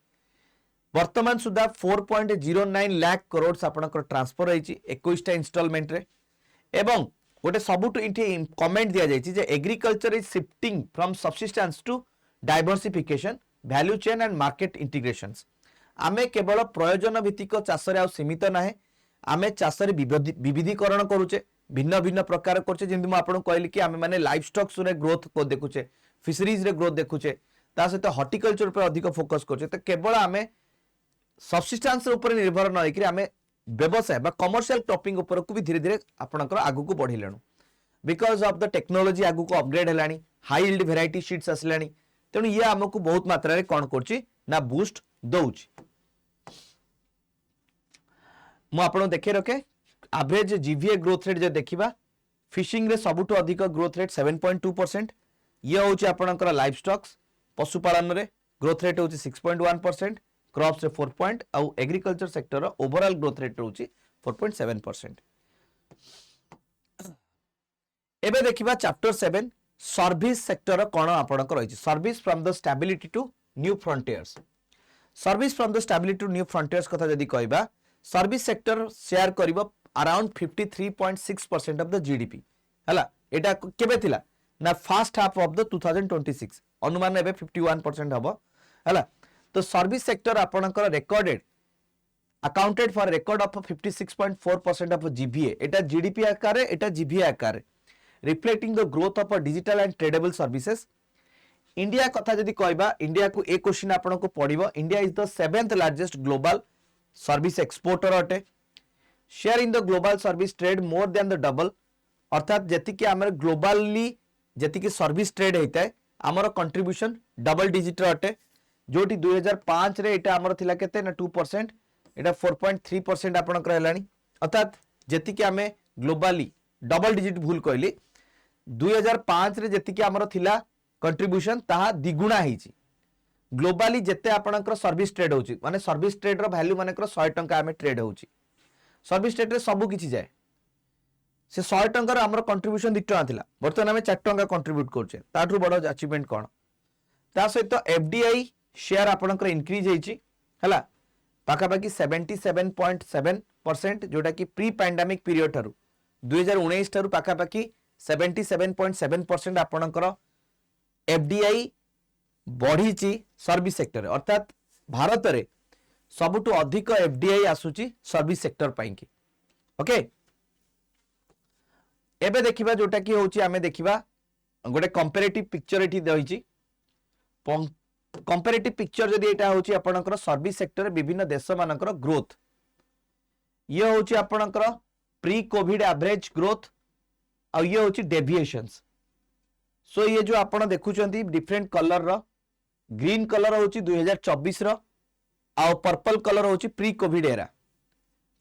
वर्तमान सुधा 4.09 लाख करोड़ आपनकर ट्रांसफर रहिछि 21 टा इंस्टॉलमेंट रे। एवं गोटे सबुठ कमेंट दिया जाइए जे agriculture is shifting from subsistence to diversification value chain and market integrations. आमे केवल प्रयोजन भित्तिक चाष रे सीमित ना आमे चाष रे विविधीकरण करूचे भिन्न भिन्न प्रकार करछे। जेंति मु आपन कहली कि आमे माने लाइफ स्टॉक्स रे ग्रोथ को देखुचे फिशरीज रे ग्रोथ देखुचे ता सहित हॉर्टिकल्चर पर अधिक फोकस करछे। तो केवल आमे सब्सिस्टेंस ऊपर निर्भर न होइकि आमे व्यवसाय बा कमर्शियल टॉपिंग ऊपर को भी धीरे धीरे आपनकर आगु को बढ़िलेनु बिकॉज ऑफ द टेक्नोलॉजी आगु को अपग्रेड हेलानी हाई यील्ड वेराइटी शीट्स आसलानी। तेणु ये हमको बहुत मात्रा रे कोन करछि ना बूस्ट दउछि। मु आपन देखे रखे एवरेज जीवीए ग्रोथ रेट जे देखिबा फिशिंग रे सबुठो अधिक ग्रोथ रेट 7.2%। ये होछि आपनकर लाइफ स्टॉक्स पशुपालन रे ग्रोथ रेट होछि 6.1%। क्रॉप्स रे 4 पॉइंट और agriculture sector overall growth rate होछि 4.7%। एबे देखिबा चैप्टर 7 सर्विस सेक्टर कौन आपणकर रही service from the stability to new frontiers service from the stability to new frontiers कथा जदी कहबा सर्विस सेक्टर शेयर करिवो अराउंड 53.6% ऑफ द जीडीपी हला एटा केबे थिला ना फर्स्ट हाफ ऑफ द 2026 अनुमान एबे 51% हबो हला तो सर्विस सेक्टर आपणकर recorded accounted for record of 56.4% of GVA एटा जीडीपी आकार एटा जीबीए आकार reflecting the growth of digital and tradable services India कथा जदी कहबा इंडिया को एक क्वेश्चन आपन को पड़िबो India is the 7th largest global service exporter अटे शेयर in the global service trade more than the double अर्थात जति के हमर ग्लोबली जति के सर्विस ट्रेड हेता है हमर कंट्रीब्यूशन डबल डिजिट अटे जोटी 2005 रे एटा हमर थिला केते ना 2% एटा 4.3% आपन करलानी अर्थात जति के हमें ग्लोबली डबल डिजिट भूल कहली 2005 रे जति के हमर थिला कंट्रीब्यूशन ताहा दिगुणा ହେଇଛି ग्लोबली जेते आपनकर सर्विस ट्रेड होची माने सर्विस ट्रेड रो वैल्यू मानेकर 100 टंका हमें ट्रेड होची सर्विस ट्रेड रे सब किछि जाय से 100 टंका रो हमर कंट्रीब्यूशन 2 टंका थिला वर्तमान हमें 4 टंका कंट्रीब्यूट करछे ताठू बड़ अचीवमेंट कोन ता सहित एफडीआई शेयर आपनकर इंक्रीज ହେଇଛି हला पाखा बाकी 77.7% जोटा कि pre pandemic period Tharu 2019 Tharu पाखा बाकी 77.7% आपनकर एफडीआई बढ़ी सर्विस सेक्टर अर्थात भारत रे सबुठु अधिक एफडीआई आसुची सर्विस सेक्टर पाई की ओके एबे देखिबा जोटा कि होची आमे देखिबा गोटे कंपैरेटिव पिक्चर एठी दहिची कंपैरेटिव पिक्चर जदी एटा होची आपनकर सर्विस सेक्टर विभिन्न देश मानकर ग्रोथ ये होची आपनकर प्री कोविड एवरेज ग्रोथ आ ये होची डेविएशंस सो ये जो आपण देखुचंती डिफरेंट कलर रो ग्रीन कलर होची 2024 रो आ पर्पल कलर होची प्री कोविड एरा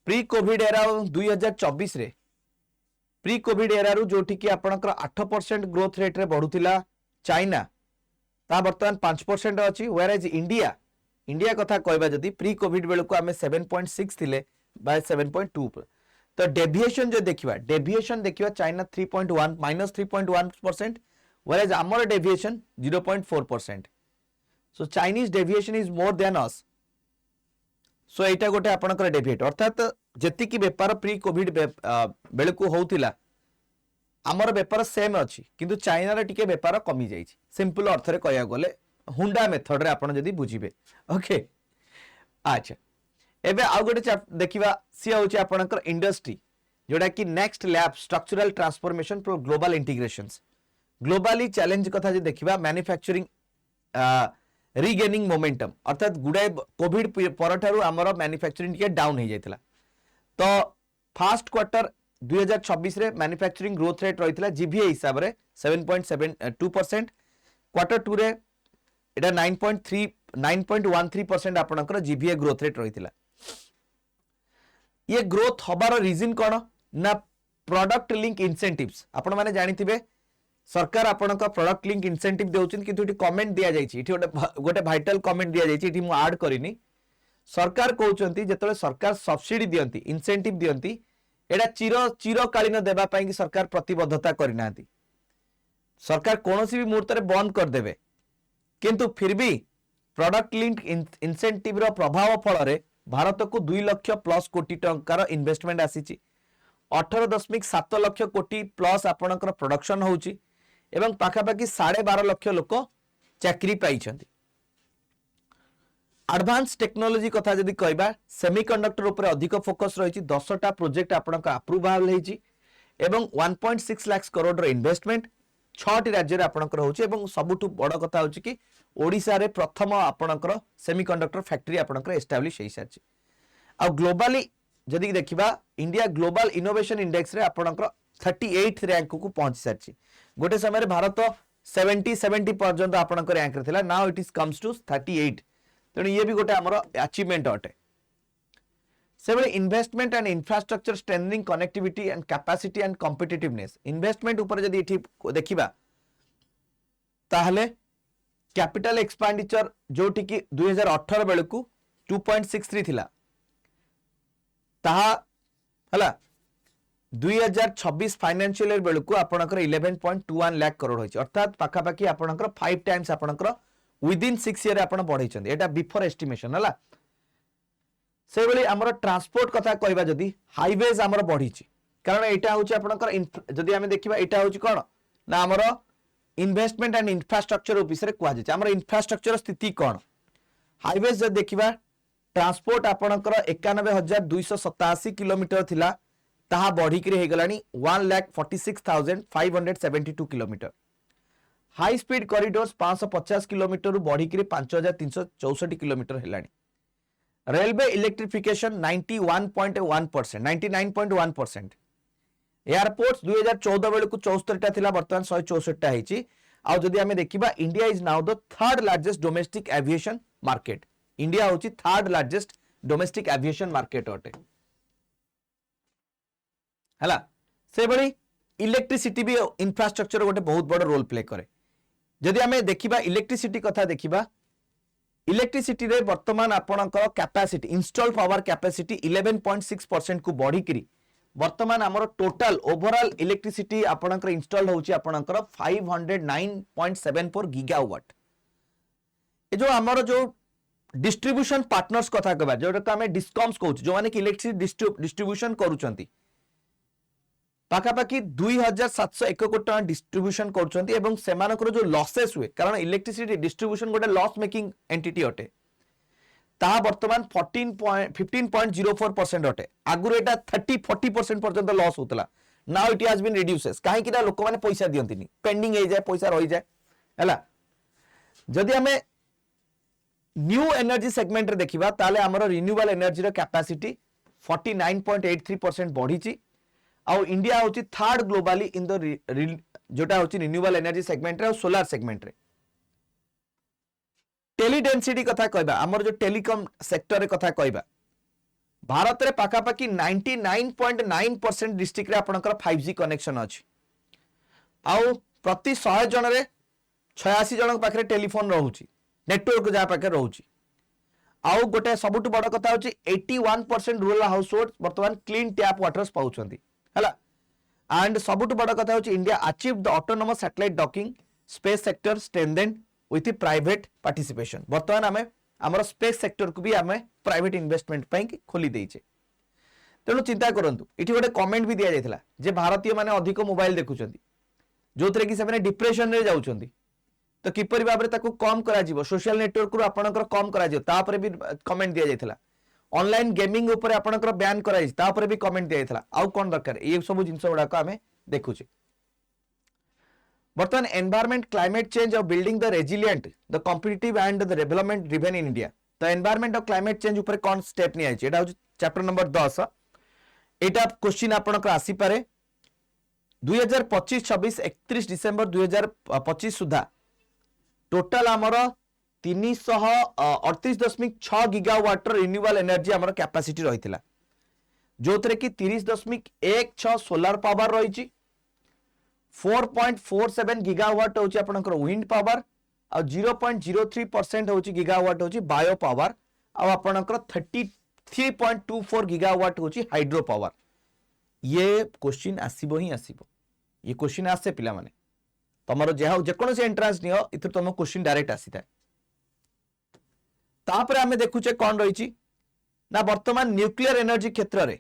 2024 रे प्री कोविड एरा रु जोठी कि आपनकर 8% ग्रोथ रेट रे बढ़ुतिला चाइना ता वर्तमान 5% अछि वेयर एज इंडिया कथा कहबा जदी प्री कोविड बेल को हमें 7.6 थिले बाय 7.2 तो डेविएशन जो देखिबा China 3.1 -3.1% whereas our deviation 0.4%. So Chinese deviation is more than us. So एटा गोटे आपनकर डेविएट अर्थात जति की व्यापार प्री कोविड बेल को होतिला हमर व्यापार सेम अछि किंतु चाइना रे टिके व्यापार कमी जाइछि सिंपल अर्थ रे कहया गले हुंडा मेथड रे आपण जदी बुझिबे ओके अच्छा एबे आ गोटे देखिबा सी होछि आपनकर इंडस्ट्री जोडा कि next lab structural transformation for global integrations globally challenge कथा जे देखिबा मैन्युफैक्चरिंग रीगेनिंग मोमेंटम अर्थात गुडे कोविड परठारु हमर मैन्युफैक्चरिंग के डाउन हो जाइतिला तो फर्स्ट क्वार्टर 2026 रे मैन्युफैक्चरिंग ग्रोथ रेट रहितिला जीबीए हिसाब रे 7.72% क्वार्टर 2 रे एटा 9.13% आपनकर जीबीए ग्रोथ रेट रहितिला ये ग्रोथ हबार रीजन कोन ना प्रोडक्ट लिंक इंसेंटिव्स आपण माने जानिथिबे सरकार आपण का प्रोडक्ट लिंक इंसेंटिव देउछन किंतु इठी कमेंट दिया जायछि इठी गोटे वाइटल कमेंट दिया जायछि इठी मु ऐड करिनी सरकार कहउचंती जेतले सरकार सब्सिडी दियंती इंसेंटिव दियंती एडा चिरकालीन देबा पई कि सरकार प्रतिबद्धता करिनांती सरकार कोनोसी भी मुहूर्त रे बंद कर देबे किंतु फिर भी प्रोडक्ट लिंक इंसेंटिव रो प्रभाव फल रे भारत को 2 लाख प्लस कोटी टंकार इन्वेस्टमेंट आसीची 18.7 लाख कोटी प्लस आपनकर प्रोडक्शन होउची एवं पाखापाखि 12.5 लाख लोक चाकरी पाइछंती एडवांस टेक्नोलॉजी कथा जदी कहबा सेमीकंडक्टर ऊपर अधिक फोकस रहिछि 10टा प्रोजेक्ट आपनका अप्रूवल हेछि एवं 1.6 लाख करोड़ रो इन्वेस्टमेंट 6टी राज्य रे आपनकर होछि एवं सबुठु बड़ कथा होछि कि ओडिसा रे प्रथम आपनकर सेमीकंडक्टर फैक्ट्री आपनकर एस्टैब्लिश हेइ सारछि आ ग्लोबली जदि देखिबा इंडिया ग्लोबल इनोवेशन इंडेक्स रे आपनकर 38th रैंक को पहुंच सारछि गोटे समय भारत 70 पर्यंत आपनकर रैंक रे थिला now it is comes to 38 तेणु ये भी गोटे हमर अचीवमेंट अटे सेबले investment and infrastructure strengthening connectivity and capacity and competitiveness investment ऊपर जदि एठी देखिबा ताहले कैपिटल एक्सपेंडिचर जोटी कि 2018 बेल को 2.63 थिला ताहा हला 2026 फाइनेंशियल ईयर बेलू आपनकर 11.21 लाख करोड़ होइछ अर्थात पाखापाखी आपनकर 5 टाइम्स आपनकर विदिन 6 ईयर आपण बढ़ाइछन एटा बिफोर एस्टिमेशन हला से बेली हमर ट्रांसपोर्ट कथा कहबा जदी हाईवेज हमर बढ़िछि कारण एटा होछि आपनकर जदी हमें देखिबा एटा होछि कोन ना हमर इन्वेस्टमेंट एंड इंफ्रास्ट्रक्चर ऑफिसर कुआ जाय हमर इंफ्रास्ट्रक्चर स्थिति कोन हाईवेज जदी देखिबा ट्रांसपोर्ट आपनकर 91287 किलोमीटर थिला ताहा बढ़ी करी हे गलानी 1,46,572 kilometre high speed corridors 550 kilometre बढ़ी करी 5,364 किलोमीटर हेलानी रेलवे इलेक्ट्रिफिकेशन 91.1% 99.1% एयरपोर्ट्स 2014 बेलू 74 थिला वर्तमान 164 हेची आ जदी हमें देखिबा India is now the third largest domestic aviation market India होची third largest domestic aviation market अटे हला से बड़ी इलेक्ट्रिसिटी भी इंफ्रास्ट्रक्चर गोटे बहुत बड़ रोल प्ले करे जदि हमें देखिबा इलेक्ट्रिसिटी कथा देखिबा इलेक्ट्रिसिटी रे वर्तमान आपनकर कैपेसिटी इंस्टॉल पावर कैपेसिटी 11.6% को बढ़ी करी वर्तमान हमर टोटल ओवरऑल इलेक्ट्रिसिटी आपनकर इंस्टॉल होची आपनकर 509.74 गीगावाट ए जो हमर जो डिस्ट्रीब्यूशन पार्टनर्स कथा कहबा जोटा हमें डिस्कॉम्स कहू जो माने कि इलेक्ट्रिसिटी डिस्ट्रीब्यूशन करूचंती पाखापाखि 2,701 कोटी टका डिस्ट्रीब्यूशन करछंती एवं सेमानकर जो लॉसेस हुए कारण इलेक्ट्रिसिटी डिस्ट्रीब्यूशन गोटे लॉस मेकिंग एंटिटी अटे ताहा वर्तमान 15.04% अटे आगुर एटा 30-40% पर्यंत लॉस होतला now it has been reduces काहे कि लोक माने पैसा दियंतिनी पेंडिंग हे जाय पैसा रहि जाय हला जदि हमें न्यू एनर्जी सेगमेंट रे देखिबा ताले हमर रिन्यूएबल एनर्जी रो कैपेसिटी 49.83% बढ़ीची आ इंडिया होची थर्ड ग्लोबली इन द जोटा होची रिन्यूएबल एनर्जी सेगमेंट रे और सोलर सेगमेंट रे टेली डेंसिटी कथा कहबा हमर जो टेलीकॉम सेक्टर रे कथा कहबा भारत रे पाखापाखि 99.9% डिस्ट्रिक्ट रे आपनकर 5G कनेक्शन अछि आउ प्रति 100 जन रे 86 जन पाखरे टेलीफोन रहउची नेटवर्क जा पाखे रहउची आउ गोटे सबुठ बड़ कथा होची 81% रूरल हाउस होल्ड वर्तमान क्लीन टैप वाटर्स पाउछंती हला एंड सबुठ बड़ कथा होची India achieve the autonomous satellite docking space sector strengthened with private participation वर्तमान आमे हमर स्पेस सेक्टर को भी आमे प्राइवेट इन्वेस्टमेंट पई खोली देइछे तेणु चिंता करंतु इठी गोटे कमेंट भी दिया जायतिला जे भारतीय माने अधिक मोबाइल देखुचंती जोतरे कि से डिप्रेशन रे जाउचंती तो किपरि भाबरे ताको कम करा जिवो सोशल नेटवर्क रु आपनकर कम करा जिवो तापरे भी कमेंट दिया जायतिला ऑनलाइन गेमिंग ऊपर आपनकर बैन करा जाय तापरे भी कमेंट दिया जायतिला आउ कोन दरकार ए सब जिंस गुडा को हमें देखुचे बर्तमान एनवायरनमेंट क्लाइमेट चेंज और building the resilient the competitive and the development driven in India तो एनवायरनमेंट और क्लाइमेट चेंज ऊपर कोन स्टेप नि आइछ एटा हो चैप्टर नंबर 10 एटा क्वेश्चन आपनकर आसी पारे 2025-26 31 डिसेंबर 2025 सुधा टोटल आमर 338.6 गीगावाट रिन्यूएबल एनर्जी आमर कैपेसिटी रही जो थे कि 30.16 सोलार पावर रही 4.47 गीगावाट होची आपनकर विंड पावर और 0.03% होची गीगावाट होची बायो पावर और आपनकर 33.24 गीगावाट होची हाइड्रो पावर ये क्वेश्चन आसीबो ही आसीबो ये क्वेश्चन आसे पिला माने तमरो जेकोन से एंट्रांस नियो इथु तुम क्वेश्चन डायरेक्ट आसी थाए तापर आमे देखुचे कोन रहिची ना वर्तमान न्यूक्लियर एनर्जी क्षेत्र रे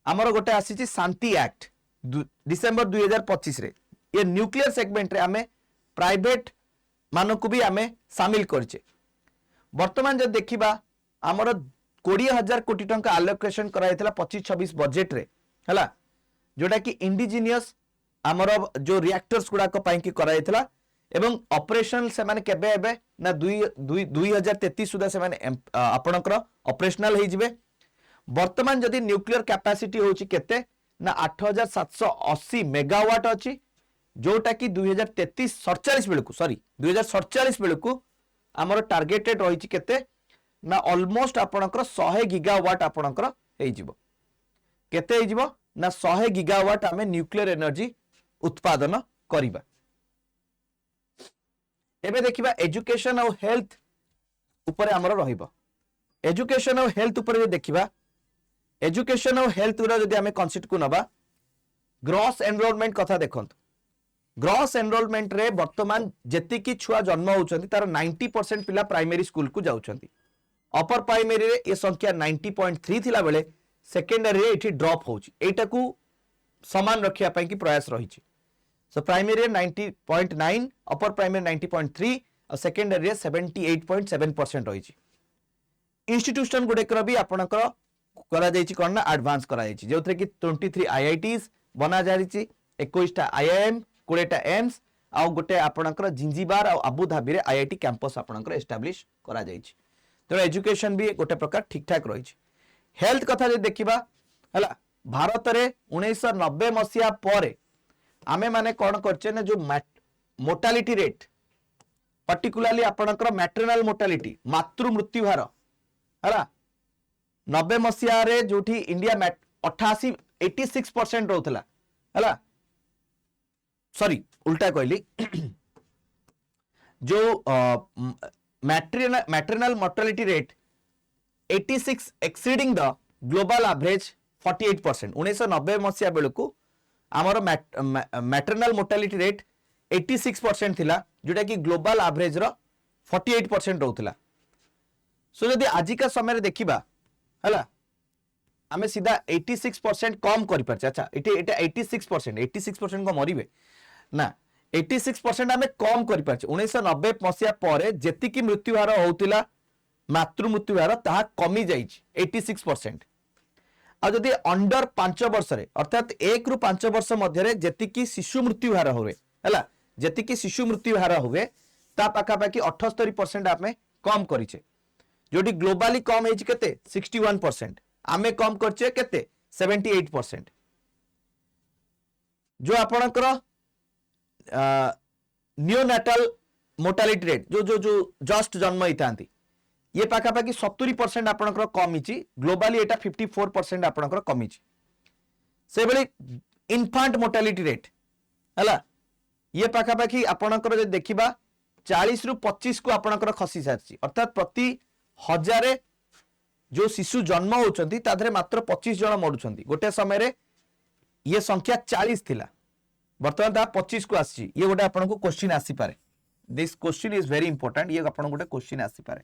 हमर गोटे आसीची शांति एक्ट डिसेंबर 2025 रे ये न्यूक्लियर सेगमेंट रे आमे प्राइवेट मानक भी आमे शामिल करचे वर्तमान जब देखिबा हमर 20,000 कोटी टंका अलोकेशन कराइतला 25-26 बजेट रे हला जोटा कि इंडिजिनियस हमर जो रिएक्टर्स गुडा को पाई कि कराइतला एवं ऑपरेशनल से माने केबे एबे ना 2033 सुधा से माने आपनकर ऑपरेशनल हे जिवे वर्तमान जदी न्यूक्लियर कैपेसिटी होची केते ना 8,780 मेगावाट अछि जोटा कि 2033-47 बेलकु सॉरी 2047 बेलकु हमर टार्गेटेड रहिची केते ना ऑलमोस्ट आपनकर 100 गीगावाट आपनकर हे जिवो केते हे जिवो ना 100 गीगावाट हमें न्यूक्लियर एनर्जी उत्पादन करिबा एबे देखिबा एजुकेशन और हेल्थ ऊपर हमर रहिबो एजुकेशन और हेल्थ ऊपर देखिबा एजुकेशन और हेल्थ उरा जदी हमें कॉन्सेप्ट को नबा ग्रॉस एनरोलमेंट कथा देखंतु ग्रॉस एनरोलमेंट रे वर्तमान जेति की छुआ जन्म होउचंती तार 90% पिला प्राइमरी स्कूल को जाउचंती अपर प्राइमरी रे ये संख्या 90.3 थिला बेले सेकेंडरी रे एठी ड्रॉप होउची एटा को समान रखिया पई की प्रयास रहिची सो प्राइमरी रे 90.9 अपर प्राइमरी 90.3 और सेकेंडरी रे 78.7% रहिची इंस्टीट्यूशन गुडे कर भी आपनकर करा जायची कोन ना एडवांस करा जायची जोथरे कि 23 आईआईटीज बना जायची 21 टा आईआईएम 20 टा एम्स आ गोटे आपनकर जिंजीबार और आबुधाबी रे आईआईटी कैंपस आपनकर एस्टैब्लिश करा जायची तो एजुकेशन भी गोटे प्रकार ठीक ठाक रहिची हेल्थ कथा जे देखिबा हला भारत रे 1990 मसिया परे आमे माने कोन करचे ना जो मोर्टालिटी रेट पर्टिकुलरली आपनकर मैटरनल मोर्टालिटी मातृ मृत्यु हार हला 90 मसिया रे जोठी इंडिया 86% रहउथला हला सॉरी उल्टा कहली जो maternal mortality rate 86 exceeding the global average 48% 1990 मसिया बेलू आमर मैटरनल मोर्टालिटी रेट 86% थिला जोटा कि ग्लोबल एवरेज रो 48% रहउथला सो जदि आजिका समय देखिबा हला आमे सीधा 86% कम करि परछे अच्छा एटा 86% को मरिबे ना 86% आमे कम करि परछे 1990 मसिया परे जेति की मृत्यु हार होउतिला मातृ मृत्यु हार ताहा कमी जाइछि 86% आ जदि अंडर 5 वर्ष रे अर्थात 1 रु 5 वर्ष मध्य रे जेति की शिशु मृत्यु हार होवे हला जेति की शिशु मृत्यु हार होवे ता पाखा पाखी 78% आमे कम करिछे जोटी ग्लोबली कम हेछि केते 61% आमे कम करछे केते 78% जो आपनकर नियोनाटल मोर्टालिटी रेट जो जो जो जस्ट जन्म हितांती ये पाखा पाखी 70% आपनकर कमिछि ग्लोबली एटा 54% आपनकर कमिछि से बेले इन्फांट मोर्टालिटी रेट हला ये पाखा पाखी आपनकर जे देखिबा 40 रु 25 को आपनकर खसी सारछि अर्थात प्रति 1000 जो शिशु जन्म होचंती ताधरे मात्र 25 जन मरुचंती गोटे समय रे ये संख्या 40 थिला वर्तमान ता 25 को आसी ये गोटे आपन को क्वेश्चन आसी पारे this question is very important ये आपन गोटे क्वेश्चन आसी पारे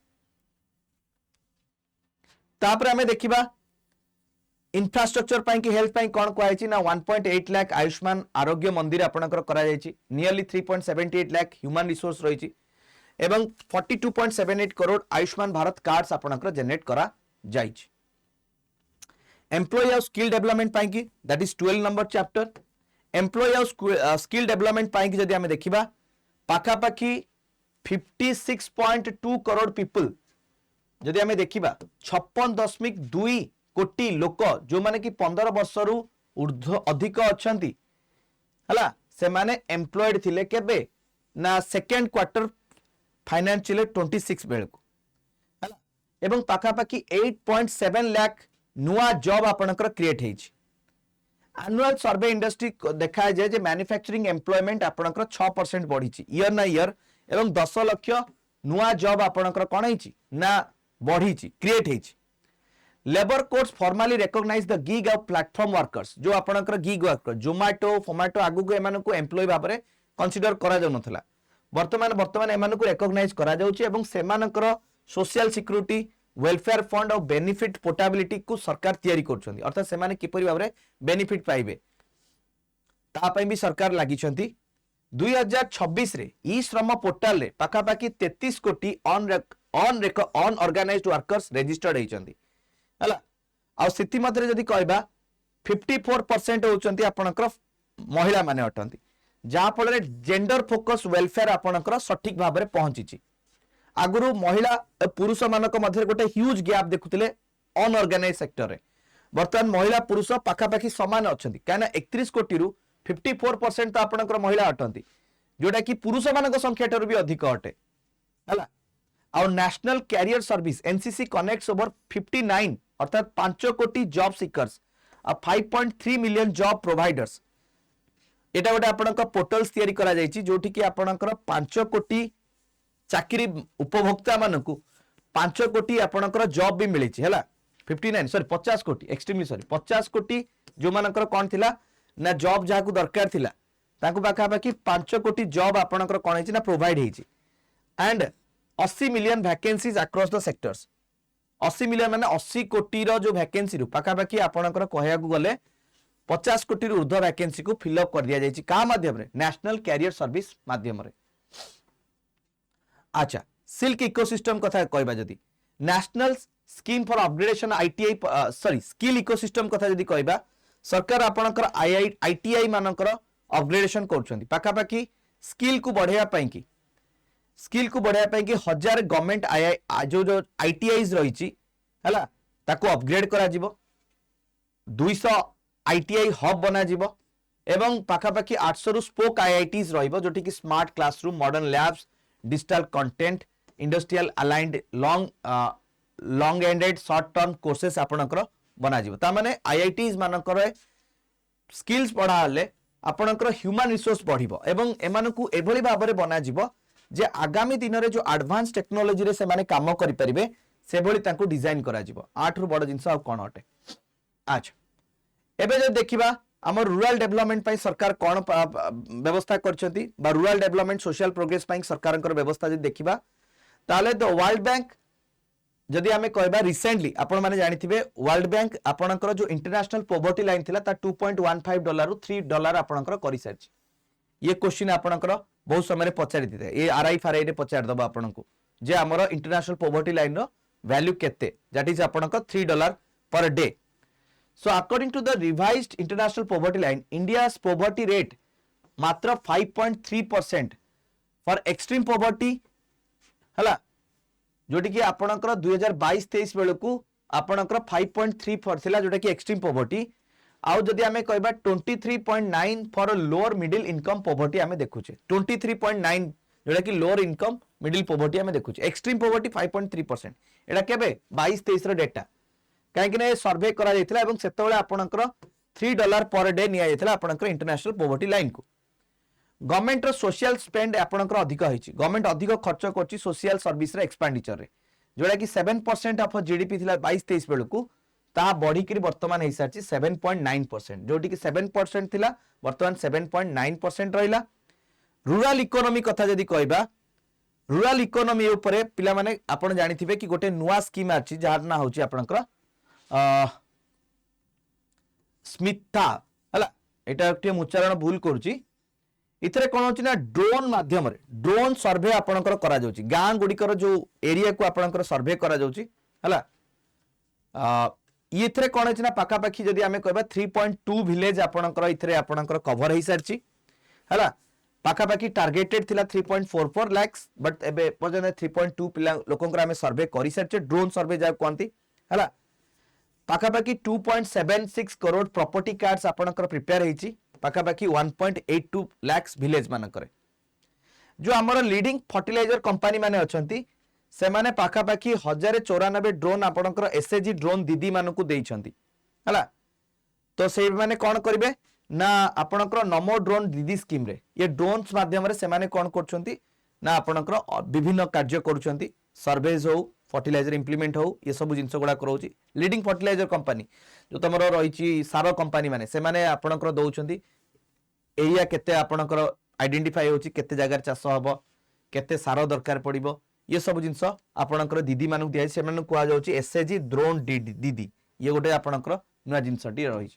तापर हमें देखिबा इंफ्रास्ट्रक्चर पाई कि हेल्थ पाई कोन को आइछि ना 1.8 लाख आयुष्मान आरोग्य मंदिर आपनकर करा जाइछि नियरली 3.78 लाख ह्यूमन रिसोर्स रहिछि एवं 42.78 करोड़ आयुष्मान भारत कार्ड्स आपनकर जनरेट करा जाइछि एम्प्लॉय और स्किल डेवलपमेंट पाई कि that is 12 number chapter employ और स्किल डेवलपमेंट पाई कि जदि हमें देखिबा पाखा पाखी 56.2 करोड़ पीपल जदि हमें देखिबा 56.2 कोटी लोक जो माने कि 15 वर्ष रु ऊर्ध्व अधिक अछंती हला से माने एम्प्लॉयड थिले केबे ना सेकंड क्वार्टर फाइनेंशियल 26 बेल को हला एवं पाखा पाखी 8.7 लाख नुआ जॉब आपनकर क्रिएट हेछि एनुअल सर्वे इंडस्ट्री देखा जाय जे मैन्युफैक्चरिंग एम्प्लॉयमेंट आपनकर 6% बढ़िछि ईयर ना ईयर एवं 10 लाख नुआ जॉब आपनकर कोन हेछि ना बढ़िछि क्रिएट हेछि labour codes formally recognise the gig of platform workers जो आपनकर गिग वर्कर जोमैटो फोमैटो आगु को एमान को एम्प्लॉय भाबरे कंसीडर करा जाउ नथला वर्तमान एमान को रिकॉग्नाइज करा जाउछि एवं सेमानकर सोशल सिक्युरिटी वेलफेयर फंड और बेनिफिट पोर्टेबिलिटी को सरकार तैयारी करछन्ती अर्थात सेमाने किपरि भाबरे बेनिफिट पाइबे ता पई भी सरकार लागि छन्ती 2026 रे ई श्रम पोर्टल रे पाखा पाखी 33 कोटी ऑन ऑर्गेनाइज्ड वर्कर्स रजिस्टर्ड हेचन्ती हला आ सिद्धि मध्य जदि कहबा 54% होचन्ती आपनकर महिला माने अटंती जा फल जेंडर फोकस वेलफेयर आपनकर सठिक भाबरे पहुंचीची आगुरु महिला पुरुष मानक मध्य गोटे ह्यूज गैप देखुतिले अनऑर्गेनाइज सेक्टर रे वर्तमान महिला पुरुष पाखा पाखी समान अछंती काना 31 कोटी रु 54% तो आपनकर महिला अटंती जोटा कि पुरुष मानक संख्या ठर भी अधिक अटे हला और national career service NCC connects over 59 अर्थात 5 कोटी जॉब सीकर्स और 5.3 मिलियन जॉब प्रोवाइडर्स एटा गोटे आपनकर पोर्टल्स तयारी करा जायछि जोठी कि आपनकर 5 कोटी चाकरी उपभोक्ता मानकु 5 कोटी आपनकर जॉब भी मिलिछि हला 59 सॉरी 50 कोटी एक्सट्रीमली सॉरी 50 कोटी जो मानकर कोन थिला ना जॉब जहाँ को दरकार थिला तांको पाखापाखि 5 कोटी जॉब आपणकर कौन है ना प्रोवाइड होती and 80 million vacancies across the sectors 80 million माने 80 कोटी रो जो वैकेंसी रु पाखापाखि आपणकर कहया गले 50 कोटी ऊर्ध्व वैकेंसी को फिलअप कर दिया जायछि का माध्यम रे नेशनल कैरियर सर्विस माध्यम रे। अच्छा सिल्क इकोसिस्टम कथा कहबा जदी national scheme for upgradation ITI sorry skill ecosystem कथा जदी कहबा सरकार आपणकर आईटीआई मानकर अपग्रेडेशन करछंती पाखापाखि स्किल को बढ़ाया पई कि 1000 गवर्नमेंट जो आईटीआईज रही हला ताको अपग्रेड करा जिवो 200 आईटीआई हब बना जिवो एवं पाखापाखि 800 रु स्पोक आईआईटीज रहिबो जोटी कि smart classroom modern labs digital content industrial aligned long ended short term courses आपणकर बना जिवो ता माने आईआईटीज मानकर स्किल्स पढाले आपणकर ह्यूमन रिसोर्स बढ़िबो एवं एमानकु एभली भाबरे बना जिवो जे आगामी दिन रे जो एडवांस टेक्नोलॉजी रे से माने काम करि परिबे से भली तांको डिजाइन करा जिवो 8 रु बड़ जिंस आ कोन हटे। अच्छा एबे जे देखिबा हमर रूरल डेवलपमेंट पई सरकार कोन व्यवस्था करछंती बा रूरल डेवलपमेंट सोशल प्रोग्रेस पई सरकारनकर व्यवस्था जे देखिबा ताले द वर्ल्ड बैंक जदि आमे कहबा रिसेंटली आपण माने जानिथिबे वर्ल्ड बैंक आपणकर जो इंटरनेशनल पॉवर्टी लाइन थिला ता $2.15 रु $3 आपणकर करि सारछि ये क्वेश्चन आपणकर बहुत समय पचारि दिते ए आरआई फारआई रे पचार दबा आपनको जे हमर इंटरनेशनल पॉवर्टी लाइन रो वैल्यू केते दैट इज आपनको $3 पर day. So according to the revised international poverty line India's poverty rate मात्र 5.3% फॉर एक्सट्रीम पॉवर्टी हला जोटी कि आपणकर 2022-23 बेलू को आपणकर 5.3 थिला जोटा कि एक्सट्रीम पॉवर्टी आउ जदि आमे कहबा 23.9 for lower middle income poverty आमे देखुचे 23.9 जोटा कि लोअर इनकम मिडिल पॉवर्टी आमे देखुचे एक्सट्रीम पॉवर्टी 5.3% एटा केबे 22-23 रो डेटा काहे कि ने सर्वे करा जायतिला एवं सेतबेले आपणकर $3 पर डे निया जायतिला आपणकर इंटरनेशनल पॉवर्टी लाइन को गवर्नमेंट रो सोशल स्पेंड आपणकर अधिक होईची गवर्नमेंट अधिक खर्च करची सोशल सर्विस रे एक्सपेंडिचर रे जोटा कि 7% ऑफ जीडीपी थिला 22-23 बेलू को ता बढ़ी कि वर्तमान हिसाब से 7.9% जोटी कि 7% थिला वर्तमान 7.9% रहिला। रूरल इकोनॉमी कथा जदी कहबा रूरल इकोनॉमी ऊपर पिला माने आपण जानिथिबे कि गोटे नुवा स्कीम आछि जार ना होची आपनकर स्मिथा हला एटा एकटे उच्चारण भूल करूची इथरे कोन होची ना ड्रोन माध्यम रे ड्रोन सर्वे आपनकर करा जाउची गां गुडीकर जो एरिया को आपनकर सर्वे करा जाउची हला इथरे कोन होची ना पाखापाखि जदी आमे कहबा 3.2 विलेज आपनकर इथरे आपनकर कवर हे सारची हला पाखापाखि टार्गेटेड थिला 3.44 लाख बट एबे पर्यंत 3.2 पिला लोकंकर आमे सर्वे करि सारचे ड्रोन सर्वे जा कोंती हला पाखापाखि 2.76 करोड़ प्रॉपर्टी कार्ड्स आपनकर प्रिपेयर हेची पाखापाखि 1.82 लाख विलेज मानकर जो हमर लीडिंग फर्टिलाइजर कंपनी माने अछंती से माने पाखापाखि 1094 ड्रोन आपनकर एसएजी ड्रोन दीदी मानकु देइछंती हला तो से माने कोन करिवे ना आपनकर नमो ड्रोन दीदी स्कीम रे ये ड्रोन्स माध्यम रे से माने कोन करछंती ना आपनकर विभिन्न कार्य करूछंती सर्वेज हो फर्टिलाइजर इंप्लीमेंट हो ये सब जिंस गुडा करौची लीडिंग फर्टिलाइजर कंपनी जो तमरो रहिची सारो कंपनी माने से माने आपनकर दउछंती एरिया केते आपनकर आइडेंटिफाई होची केते जगह चाष हबो केते सारो दरकार पड़िबो ये सब जिंस आपनकर दीदी मानु दिया से मानु कुआ जाउची एसएजी ड्रोन दीदी ये गोटे आपनकर नुवा जिंसटी रहिची।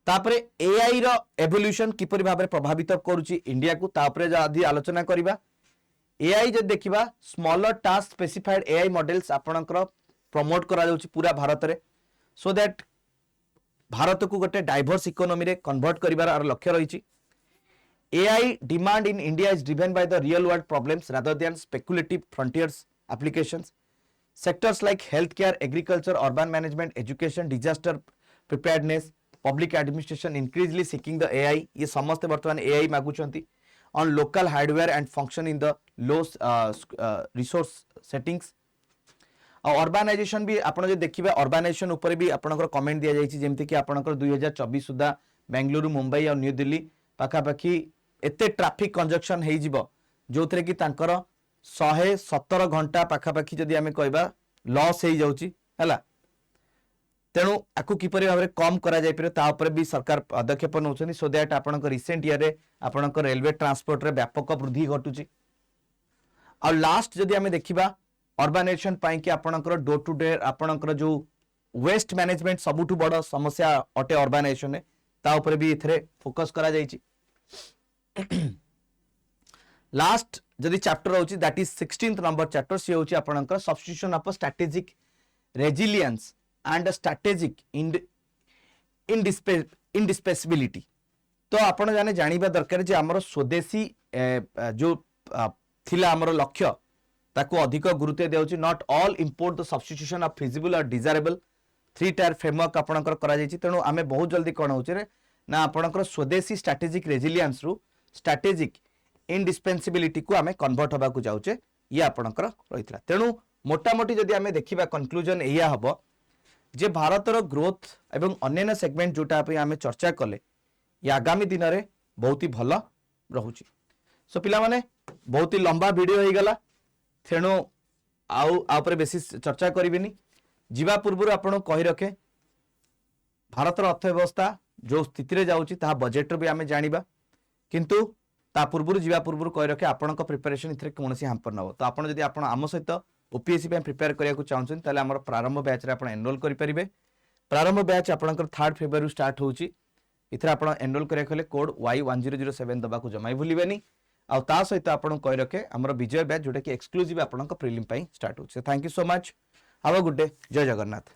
तापरे एआई रो एवोल्यूशन किपरि भाबरे प्रभावित करूची इंडिया को तापरे जदी आलोचना करिबा एआई जे देखिबा smaller task specified AI models आपनकर प्रमोट करा जाउची पूरा भारत रे सो दैट भारत को गोटे डाइवर्स इकोनॉमी रे कन्वर्ट करिवार लक्ष्य रहिची। AI demand in India is driven by the real world problems rather than speculative frontiers applications. Sectors like healthcare, agriculture, urban management, education, disaster preparedness, public administration increasingly seeking the AI. ये समस्त वर्तमान AI मागुचंती on local hardware and function in the low resource settings. और urbanisation भी आपण जे देखिबे urbanisation ऊपर भी आपनकर comment दिया जायछि जेमति कि आपनकर 2024 सुधा बेंगलुरु मुंबई और न्यू दिल्ली पाखापाखि एते ट्रैफिक कंजक्शन हे जिवो जोथरे कि तांकर 117 घंटा पाखापाखि जदि आमे कहबा लॉस हे जाउची हला तेणु आपको किपरि भाव कम करा जाय परियो ता ऊपर भी सरकार पदक्षेप नौछनी सो दैट आपनक रिसेंट ईयर रे आपनक रेलवे ट्रांसपोर्ट रे व्यापक वृद्धि घटुची। और लास्ट जदि आमे देखिबा अर्बानाइजेशन पाई कि आपनकर डोर टू डोर आपनकर जो वेस्ट मैनेजमेंट सबुठु बड़ समस्या अटे अर्बानाइजेशन ता ऊपर भी इथरे फोकस करा जायछि। लास्ट जदि चैप्टर होची that is 16th number chapter सी होची आपनकर substitution of strategic resilience and strategic indispensability. तो आपण जाने जानिबा दरकार जे हमर स्वदेशी जो थिला हमर लक्ष्य ताको अधिक गुरुत्व देउची। Not all import the substitution of feasible और डिजायरेबल 3 टायर फ्रेमवर्क आपनकर करा जायछि। तेणु आमे बहुत जल्दी कोन होची रे ना आपनकर स्वदेशी स्ट्रेटेजिक रेजिलियंस रु स्ट्रेटेजिक इंडिस्पेंसिबिलिटी को आमे कन्वर्ट होबा को जाउचे ये आपनकर रहितला। तेणु मोटा मोटी जदि आमे देखिबा कंक्लूजन एया हबो जे भारतर ग्रोथ एवं अन्य सेगमेंट जोटा पे आमे चर्चा कले ये आगामी दिन में बहुत ही भल रहुची। सो पिला माने बहुत ही लंबा वीडियो हो गला तेणु आउपर बेसी चर्चा करिबिनी। जीवा पूर्व आपण कहि रखे भारतर अर्थव्यवस्था जो स्थिति रे जाउची ता बजेट भी आमे जानिबा किंतु ता पूर्व जीवा पूर्व कहि रखे आपनक प्रिपरेशन इथरे कोनोसी हैम्पर न हो। तो आपण जदि आपण आम सहित ओपीएससी पे प्रिपेयर करिया को चाहछन ताले हमर प्रारंभ बैच रे आपण एनरोल करि परिबे। प्रारंभ बैच आपनकर 3 फेब्रुआरी स्टार्ट होउची। इथरे आपण एनरोल करिया खले कोड Y1007 दबा को जमाई भूलिबेनी। आ ता सहित आपण कहि रखे हमर विजय बैच जोटा कि एक्सक्लूसिव आपनक प्रीलिम पई स्टार्ट होउची। Thank you so much, have a good day, जय जगन्नाथ।